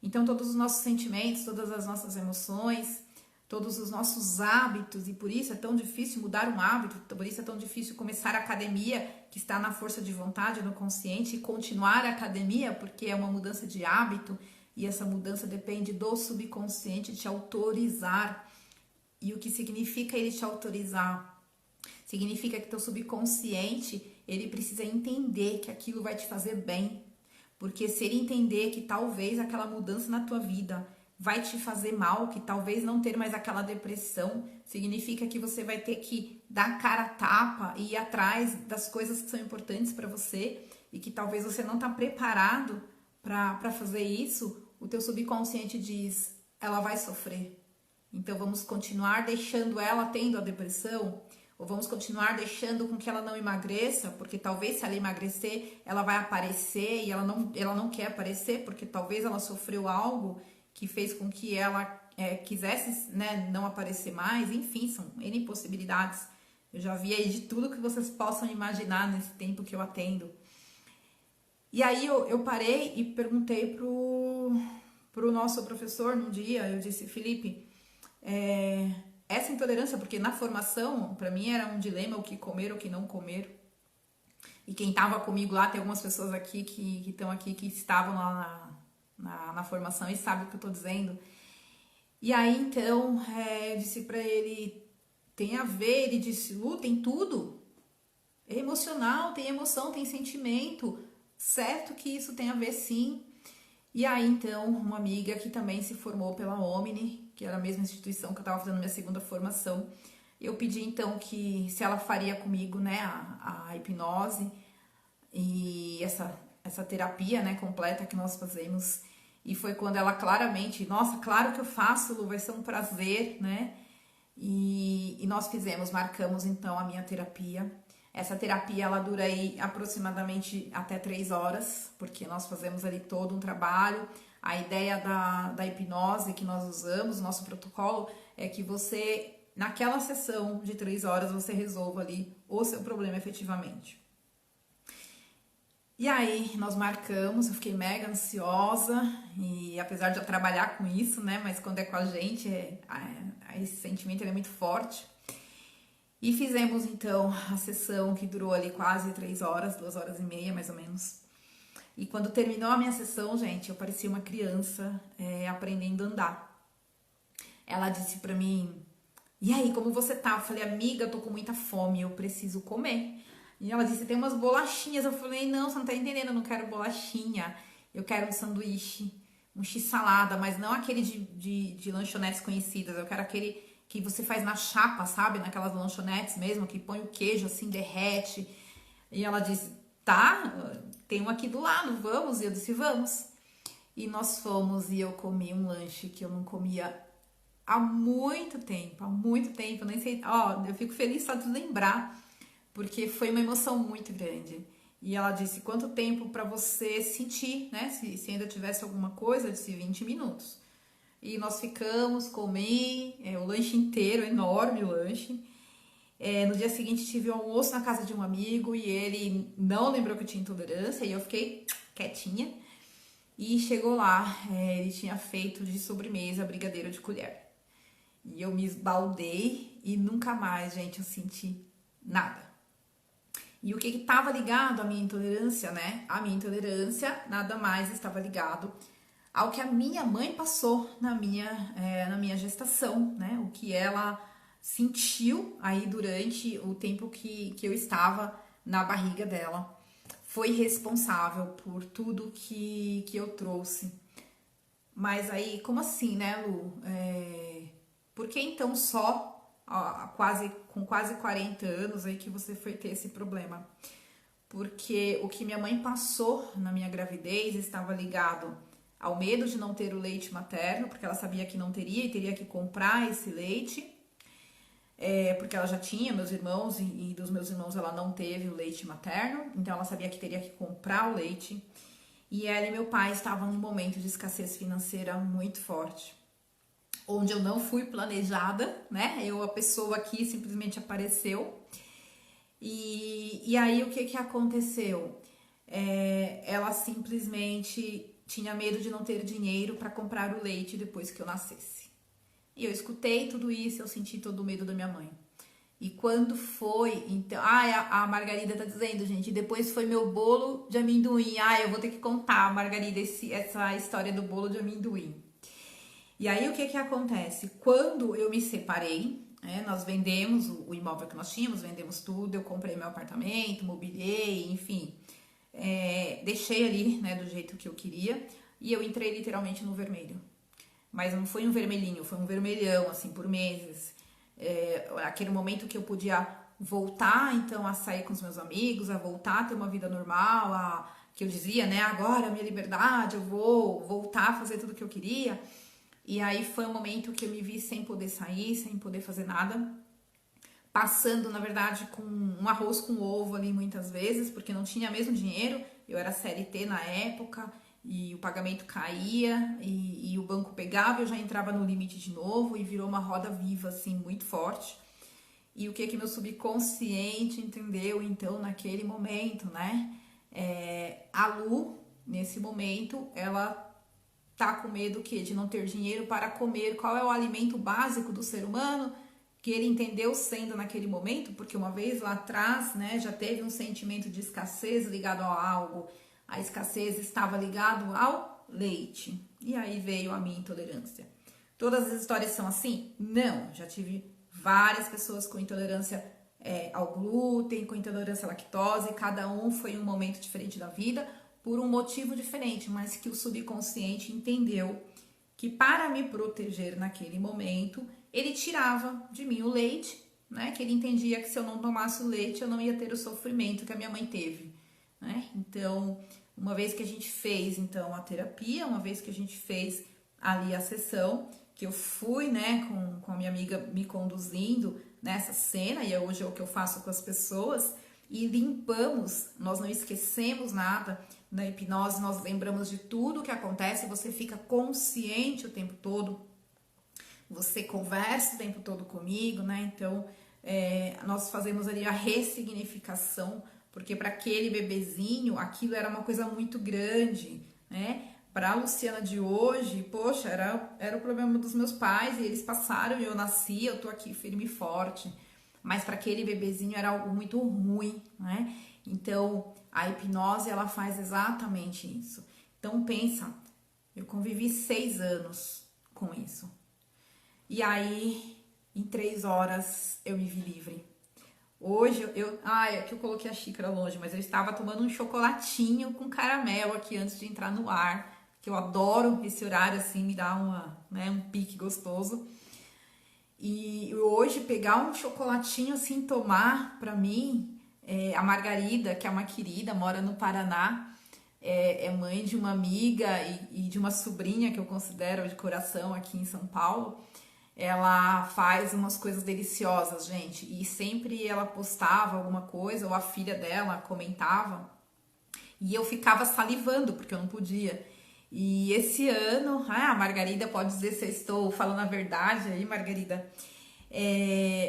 Então, todos os nossos sentimentos, todas as nossas emoções, todos os nossos hábitos, e por isso é tão difícil mudar um hábito, por isso é tão difícil começar a academia, que está na força de vontade, no consciente, e continuar a academia, porque é uma mudança de hábito, e essa mudança depende do subconsciente te autorizar. E o que significa ele te autorizar? Significa que teu subconsciente, ele precisa entender que aquilo vai te fazer bem. Porque se ele entender que talvez aquela mudança na tua vida vai te fazer mal, que talvez não ter mais aquela depressão, significa que você vai ter que dar cara a tapa e ir atrás das coisas que são importantes para você e que talvez você não está preparado para fazer isso. O teu subconsciente diz, ela vai sofrer. Então vamos continuar deixando ela tendo a depressão? Ou vamos continuar deixando com que ela não emagreça, porque talvez se ela emagrecer, ela vai aparecer e ela não quer aparecer, porque talvez ela sofreu algo que fez com que ela quisesse, né, não aparecer mais. Enfim, são N possibilidades. Eu já vi aí de tudo que vocês possam imaginar nesse tempo que eu atendo. E aí eu parei e perguntei pro nosso professor num dia, eu disse, Felipe, essa intolerância, porque na formação, para mim era um dilema o que comer ou o que não comer. E quem estava comigo lá, tem algumas pessoas aqui que estão aqui, que estavam lá na formação e sabem o que eu estou dizendo. E aí, então, eu disse para ele, tem a ver, ele disse, Lu, tem tudo. É emocional, tem emoção, tem sentimento. Certo que isso tem a ver, sim. E aí, então, uma amiga que também se formou pela Omni, que era a mesma instituição que eu estava fazendo minha segunda formação, eu pedi, então, que se ela faria comigo, né, a hipnose e essa terapia, né, completa que nós fazemos. E foi quando ela claramente, nossa, claro que eu faço, Lu, vai ser um prazer, né? E nós marcamos, então, a minha terapia. Essa terapia, ela dura aí aproximadamente até 3 horas, porque nós fazemos ali todo um trabalho. A ideia da hipnose que nós usamos, nosso protocolo, é que você, naquela sessão de 3 horas, você resolva ali o seu problema efetivamente. E aí, nós marcamos, eu fiquei mega ansiosa, e apesar de eu trabalhar com isso, né, mas quando é com a gente, esse sentimento é muito forte. E fizemos, então, a sessão que durou ali quase 3 horas, 2 horas e meia, mais ou menos. E quando terminou a minha sessão, gente, eu parecia uma criança aprendendo a andar. Ela disse pra mim, e aí, como você tá? Eu falei, amiga, eu tô com muita fome, eu preciso comer. E ela disse, tem umas bolachinhas. Eu falei, não, você não tá entendendo, eu não quero bolachinha. Eu quero um sanduíche, um x-salada, mas não aquele de lanchonetes conhecidas. Eu quero aquele que você faz na chapa, sabe? Naquelas lanchonetes mesmo, que põe o queijo assim, derrete. E ela disse, tá, tem um aqui do lado, vamos? E eu disse, vamos. E nós fomos e eu comi um lanche que eu não comia há muito tempo, nem sei, eu fico feliz só de lembrar, porque foi uma emoção muito grande. E ela disse, quanto tempo para você sentir, né? Se ainda tivesse alguma coisa, eu disse 20 minutos. E nós ficamos, comi o lanche inteiro, enorme o lanche. No dia seguinte tive um almoço na casa de um amigo e ele não lembrou que eu tinha intolerância e eu fiquei quietinha. E chegou lá, ele tinha feito de sobremesa brigadeiro de colher. E eu me esbaldei e nunca mais, gente, eu senti nada. E o que estava ligado à minha intolerância, né? A minha intolerância nada mais estava ligado ao que a minha mãe passou na minha gestação, né? O que ela sentiu aí durante o tempo que eu estava na barriga dela. Foi responsável por tudo que eu trouxe. Mas aí, como assim, né, Lu? Por que então só com quase 40 anos aí que você foi ter esse problema? Porque o que minha mãe passou na minha gravidez estava ligado ao medo de não ter o leite materno, porque ela sabia que não teria e teria que comprar esse leite, porque ela já tinha meus irmãos e dos meus irmãos ela não teve o leite materno, então ela sabia que teria que comprar o leite. E ela e meu pai estavam num momento de escassez financeira muito forte, onde eu não fui planejada, né? A pessoa aqui simplesmente apareceu. E aí o que aconteceu? Ela simplesmente tinha medo de não ter dinheiro para comprar o leite depois que eu nascesse. E eu escutei tudo isso, eu senti todo o medo da minha mãe. E quando foi, então... a Margarida tá dizendo, gente, depois foi meu bolo de amendoim. Eu vou ter que contar, Margarida, essa história do bolo de amendoim. E aí, o que acontece? Quando eu me separei, nós vendemos o imóvel que nós tínhamos, vendemos tudo, eu comprei meu apartamento, mobiliei, enfim... deixei ali, né, do jeito que eu queria, e eu entrei literalmente no vermelho. Mas não foi um vermelhinho, foi um vermelhão, assim, por meses. Aquele momento que eu podia voltar, então, a sair com os meus amigos, a voltar a ter uma vida normal, que eu dizia, né, agora a minha liberdade, eu vou voltar a fazer tudo o que eu queria. E aí foi um momento que eu me vi sem poder sair, sem poder fazer nada, passando, na verdade, com um arroz com ovo ali muitas vezes, porque não tinha mesmo dinheiro, eu era CLT na época, e o pagamento caía, e o banco pegava, eu já entrava no limite de novo, e virou uma roda viva, assim, muito forte. E o que meu subconsciente entendeu, então, naquele momento, né? A Lu, nesse momento, ela tá com medo de não ter dinheiro para comer. Qual é o alimento básico do ser humano? Que ele entendeu sendo naquele momento, porque uma vez lá atrás, né, já teve um sentimento de escassez ligado a algo. A escassez estava ligado ao leite. E aí veio a minha intolerância. Todas as histórias são assim? Não. Já tive várias pessoas com intolerância ao glúten, com intolerância à lactose. Cada um foi em um momento diferente da vida, por um motivo diferente, mas que o subconsciente entendeu que para me proteger naquele momento, ele tirava de mim o leite, né? Que ele entendia que se eu não tomasse o leite, eu não ia ter o sofrimento que a minha mãe teve, né? Então, uma vez que a gente fez, então, a terapia, uma vez que a gente fez ali a sessão, que eu fui, né, com a minha amiga me conduzindo nessa cena, e hoje é o que eu faço com as pessoas, e limpamos, nós não esquecemos nada. Na hipnose, nós lembramos de tudo o que acontece, você fica consciente o tempo todo, você conversa o tempo todo comigo, né? Então, nós fazemos ali a ressignificação, porque para aquele bebezinho, aquilo era uma coisa muito grande, né? Para a Luciana de hoje, poxa, era o problema dos meus pais, e eles passaram e eu nasci, eu tô aqui firme e forte. Mas para aquele bebezinho era algo muito ruim, né? Então, a hipnose, ela faz exatamente isso. Então, pensa, eu convivi 6 anos com isso. E aí, em 3 horas, eu me vi livre. Hoje, é que eu coloquei a xícara longe, mas eu estava tomando um chocolatinho com caramelo aqui antes de entrar no ar, que eu adoro esse horário, assim, me dá um pique gostoso. E hoje, pegar um chocolatinho, assim, tomar, pra mim... a Margarida, que é uma querida, mora no Paraná, é mãe de uma amiga e de uma sobrinha que eu considero de coração aqui em São Paulo. Ela faz umas coisas deliciosas, gente, e sempre ela postava alguma coisa, ou a filha dela comentava, e eu ficava salivando, porque eu não podia. E esse ano, a Margarida pode dizer se eu estou falando a verdade aí, Margarida.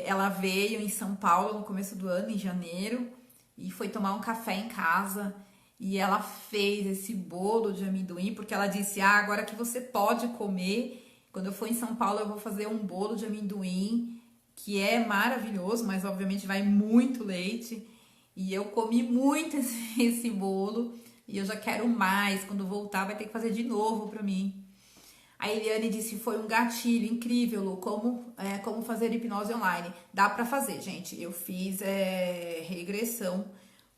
Ela veio em São Paulo no começo do ano, em janeiro, e foi tomar um café em casa, e ela fez esse bolo de amendoim, porque ela disse, agora que você pode comer, quando eu for em São Paulo eu vou fazer um bolo de amendoim, que é maravilhoso, mas obviamente vai muito leite, e eu comi muito esse bolo, e eu já quero mais, quando voltar vai ter que fazer de novo pra mim. A Eliane disse, foi um gatilho incrível, Lu, como fazer hipnose online. Dá pra fazer, gente. Eu fiz regressão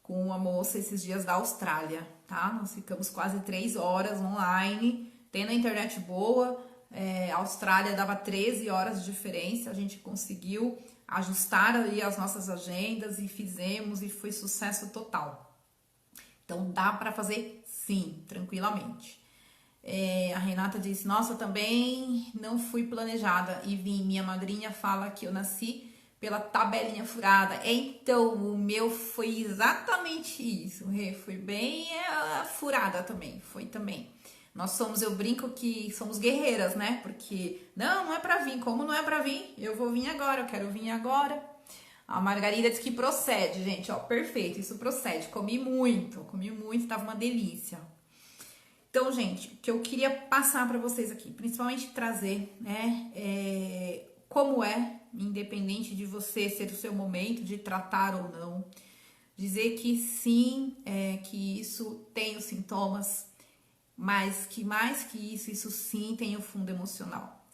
com uma moça esses dias da Austrália, tá? Nós ficamos quase 3 horas online, tendo a internet boa. A Austrália dava 13 horas de diferença, a gente conseguiu ajustar ali as nossas agendas e fizemos, e foi sucesso total. Então, dá pra fazer sim, tranquilamente. A Renata disse, nossa, eu também não fui planejada e vim. Minha madrinha fala que eu nasci pela tabelinha furada. Então, o meu foi exatamente isso. Foi bem furada também. Foi também. Nós somos, eu brinco que somos guerreiras, né? Porque, não é pra vir. Como não é pra vir? Eu vou vir agora, eu quero vir agora. A Margarida diz que procede, gente. Ó, perfeito, isso procede. Comi muito, tava uma delícia. Então, gente, o que eu queria passar para vocês aqui, principalmente trazer, né, como independente de você ser o seu momento de tratar ou não, dizer que sim, que isso tem os sintomas, mas que mais que isso sim tem o fundo emocional.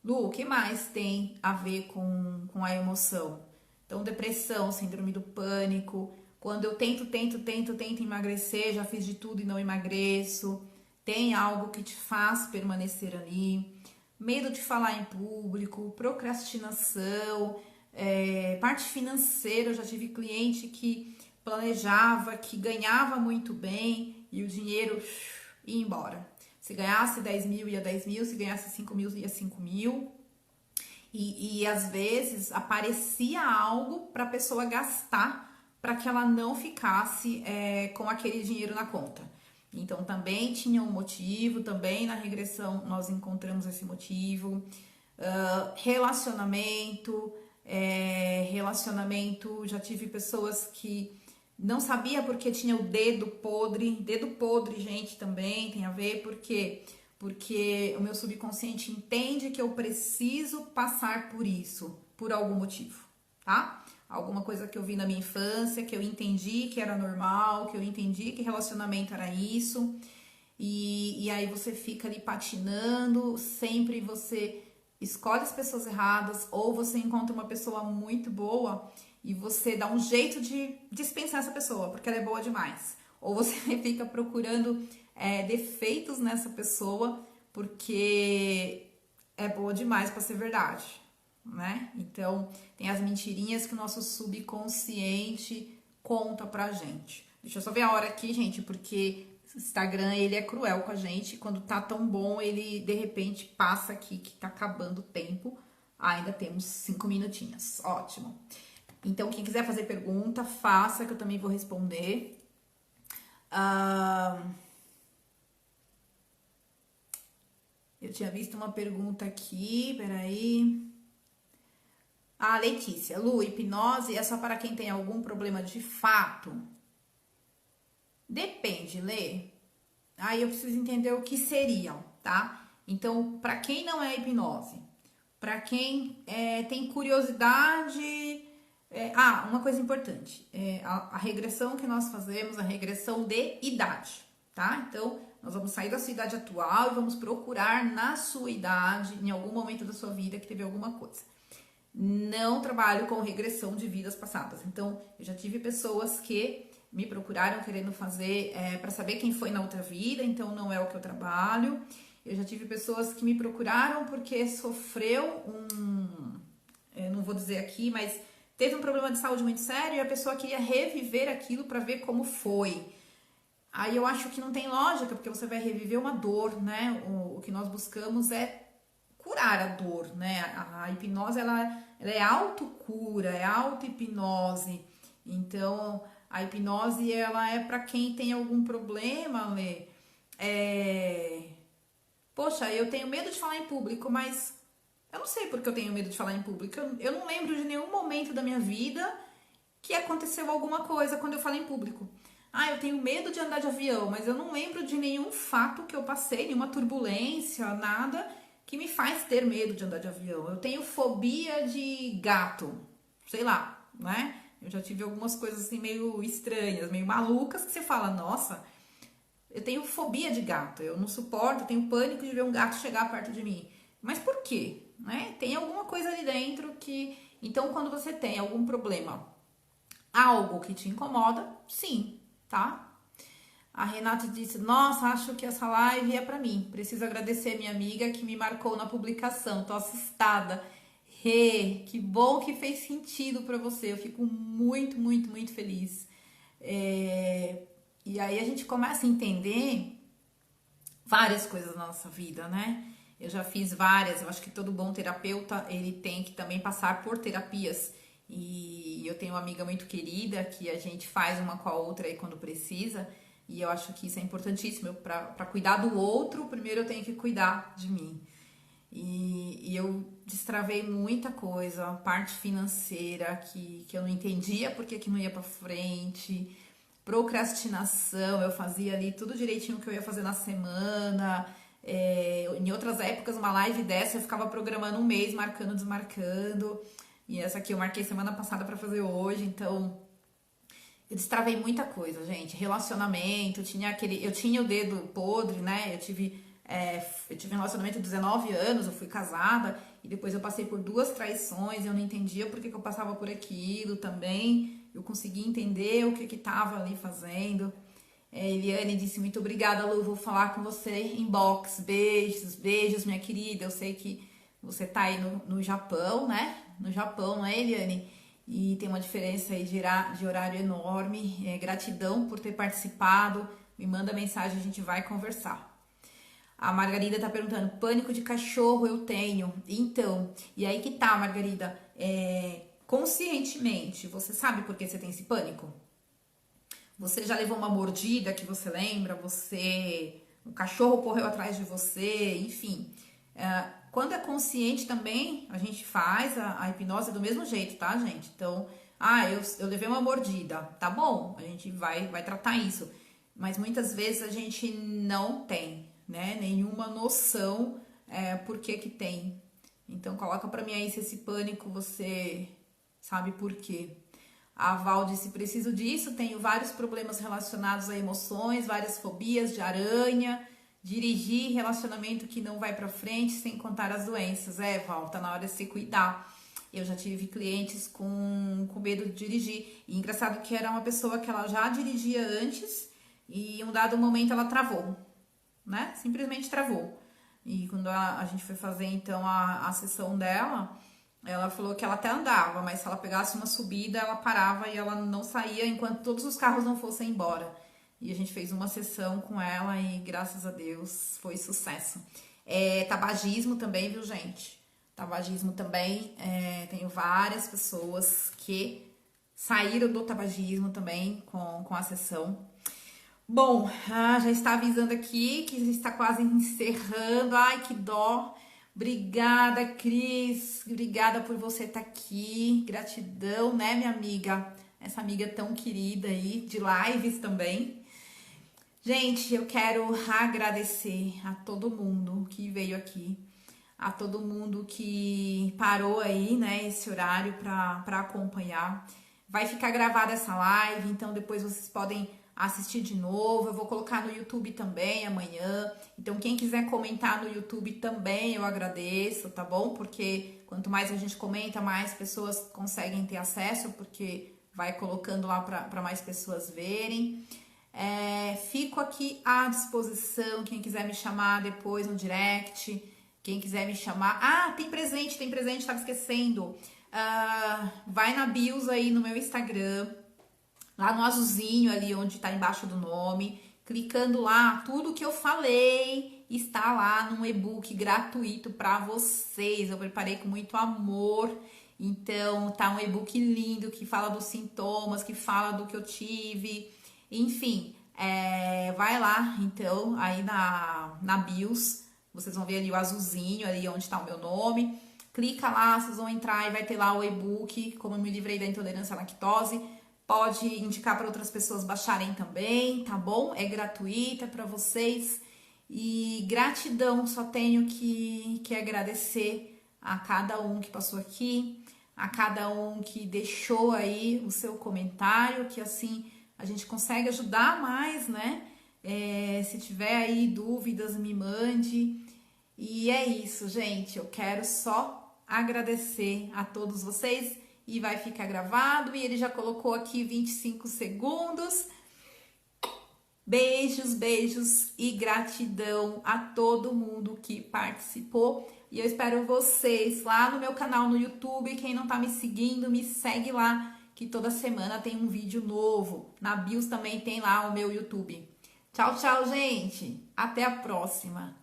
Lu, o que mais tem a ver com a emoção? Então, depressão, síndrome do pânico, quando eu tento emagrecer, já fiz de tudo e não emagreço, tem algo que te faz permanecer ali, medo de falar em público, procrastinação, parte financeira, eu já tive cliente que planejava, que ganhava muito bem e o dinheiro ia embora. Se ganhasse 10 mil, ia 10 mil, se ganhasse 5 mil, ia 5 mil. E às vezes aparecia algo para a pessoa gastar para que ela não ficasse com aquele dinheiro na conta. Então também tinha um motivo, também na regressão nós encontramos esse motivo. Relacionamento, já tive pessoas que não sabia porque tinha o dedo podre, gente, também tem a ver, porque o meu subconsciente entende que eu preciso passar por isso, por algum motivo, tá? Alguma coisa que eu vi na minha infância, que eu entendi que era normal, que eu entendi que relacionamento era isso, e aí você fica ali patinando, sempre você escolhe as pessoas erradas, ou você encontra uma pessoa muito boa e você dá um jeito de dispensar essa pessoa, porque ela é boa demais. Ou você fica procurando defeitos nessa pessoa, porque é boa demais para ser verdade, né? Então, tem as mentirinhas que o nosso subconsciente conta pra gente. Deixa eu só ver a hora aqui, gente, porque o Instagram, ele é cruel com a gente. Quando tá tão bom, ele, de repente, passa aqui que tá acabando o tempo. Ainda temos 5 minutinhos. Ótimo. Então, quem quiser fazer pergunta, faça, que eu também vou responder. Eu tinha visto uma pergunta aqui, peraí. Letícia, Lu, hipnose é só para quem tem algum problema de fato? Depende, Lê. Aí eu preciso entender o que seriam, tá? Então, para quem não é hipnose, para quem tem curiosidade... uma coisa importante, a regressão que nós fazemos, a regressão de idade, tá? Então, nós vamos sair da sua idade atual e vamos procurar na sua idade, em algum momento da sua vida que teve alguma coisa. Não trabalho com regressão de vidas passadas. Então, eu já tive pessoas que me procuraram querendo fazer para saber quem foi na outra vida, então não é o que eu trabalho. Eu já tive pessoas que me procuraram porque sofreu não vou dizer aqui, mas teve um problema de saúde muito sério e a pessoa queria reviver aquilo para ver como foi. Aí eu acho que não tem lógica, porque você vai reviver uma dor, né? O que nós buscamos é curar a dor, né? A hipnose, ela é autocura, é auto-hipnose. Então, a hipnose, ela é para quem tem algum problema, Lê. Poxa, eu tenho medo de falar em público, mas eu não sei porque eu tenho medo de falar em público. Eu não lembro de nenhum momento da minha vida que aconteceu alguma coisa quando eu falo em público. Eu tenho medo de andar de avião, mas eu não lembro de nenhum fato que eu passei, nenhuma turbulência, nada que me faz ter medo de andar de avião. Eu tenho fobia de gato, sei lá, né? Eu já tive algumas coisas assim meio estranhas, meio malucas, que você fala, nossa, eu tenho fobia de gato, eu não suporto, eu tenho pânico de ver um gato chegar perto de mim. Mas por quê? Né? Tem alguma coisa ali dentro que... Então, quando você tem algum problema, algo que te incomoda, sim, tá? A Renata disse, nossa, acho que essa live é pra mim. Preciso agradecer minha amiga que me marcou na publicação. Tô assustada. Que bom que fez sentido pra você. Eu fico muito, muito, muito feliz. E aí a gente começa a entender várias coisas na nossa vida, né? Eu já fiz várias, eu acho que todo bom terapeuta, ele tem que também passar por terapias. E eu tenho uma amiga muito querida que a gente faz uma com a outra aí quando precisa. E eu acho que isso é importantíssimo. Para cuidar do outro, primeiro eu tenho que cuidar de mim. E eu destravei muita coisa, a parte financeira que eu não entendia porque que não ia pra frente, procrastinação, eu fazia ali tudo direitinho que eu ia fazer na semana. Em outras épocas, uma live dessa eu ficava programando um mês, marcando, desmarcando. E essa aqui eu marquei semana passada pra fazer hoje, então eu destravei muita coisa, gente. Relacionamento, eu tinha o dedo podre, né? Eu tive um relacionamento de 19 anos, eu fui casada e depois eu passei por 2 traições, eu não entendia por que eu passava por aquilo também. Eu consegui entender o que tava ali fazendo. Eliane disse, muito obrigada, Lu, vou falar com você em box. Beijos, beijos, minha querida. Eu sei que você tá aí no Japão, né? No Japão, não é, Eliane? E tem uma diferença aí de horário enorme. Gratidão por ter participado. Me manda mensagem, a gente vai conversar. A Margarida tá perguntando, pânico de cachorro eu tenho. Então, e aí que tá, Margarida, conscientemente, você sabe por que você tem esse pânico? Você já levou uma mordida que você lembra? O cachorro correu atrás de você, enfim. Quando é consciente também, a gente faz a hipnose do mesmo jeito, tá, gente? Então, eu levei uma mordida, tá bom, a gente vai tratar isso. Mas muitas vezes a gente não tem, né, nenhuma noção por que que tem. Então, coloca pra mim aí se esse pânico você sabe por quê. A Val disse, preciso disso, tenho vários problemas relacionados a emoções, várias fobias de aranha, dirigir, relacionamento que não vai pra frente, sem contar as doenças. Val, tá na hora de se cuidar. Eu já tive clientes com medo de dirigir. E engraçado que era uma pessoa que ela já dirigia antes e em um dado momento ela travou, né? Simplesmente travou. E quando a gente foi fazer então a sessão dela, ela falou que ela até andava, mas se ela pegasse uma subida, ela parava e ela não saía enquanto todos os carros não fossem embora. E a gente fez uma sessão com ela e graças a Deus foi sucesso. Tabagismo também, viu, gente? Tabagismo também, tenho várias pessoas que saíram do tabagismo também com a sessão. Bom, já está avisando aqui que está quase encerrando. Ai, que dó. Obrigada, Cris. Obrigada por você estar aqui. Gratidão, né, minha amiga? Essa amiga tão querida aí, de lives também. Gente, eu quero agradecer a todo mundo que veio aqui, a todo mundo que parou aí, né, esse horário para acompanhar. Vai ficar gravada essa live, então depois vocês podem assistir de novo. Eu vou colocar no YouTube também amanhã. Então, quem quiser comentar no YouTube também, eu agradeço, tá bom? Porque quanto mais a gente comenta, mais pessoas conseguem ter acesso, porque vai colocando lá para mais pessoas verem. Fico aqui à disposição, quem quiser me chamar depois no direct, quem quiser me chamar. Tem presente, tava esquecendo. Vai na bios aí no meu Instagram, lá no azulzinho ali onde tá embaixo do nome, clicando lá, tudo que eu falei está lá num e-book gratuito para vocês. Eu preparei com muito amor. Então, tá um e-book lindo que fala dos sintomas, que fala do que eu tive. Enfim, vai lá, então, aí na bios, vocês vão ver ali o azulzinho, ali onde tá o meu nome. Clica lá, vocês vão entrar e vai ter lá o e-book, como eu me livrei da intolerância à lactose. Pode indicar para outras pessoas baixarem também, tá bom? É gratuita para vocês. E gratidão, só tenho que agradecer a cada um que passou aqui, a cada um que deixou aí o seu comentário, que assim a gente consegue ajudar mais, né? Se tiver aí dúvidas, me mande. E é isso, gente. Eu quero só agradecer a todos vocês. E vai ficar gravado. E ele já colocou aqui 25 segundos. Beijos, beijos e gratidão a todo mundo que participou. E eu espero vocês lá no meu canal no YouTube. Quem não tá me seguindo, me segue lá, que toda semana tem um vídeo novo. Na bios também tem lá o meu YouTube. Tchau, tchau, gente. Até a próxima.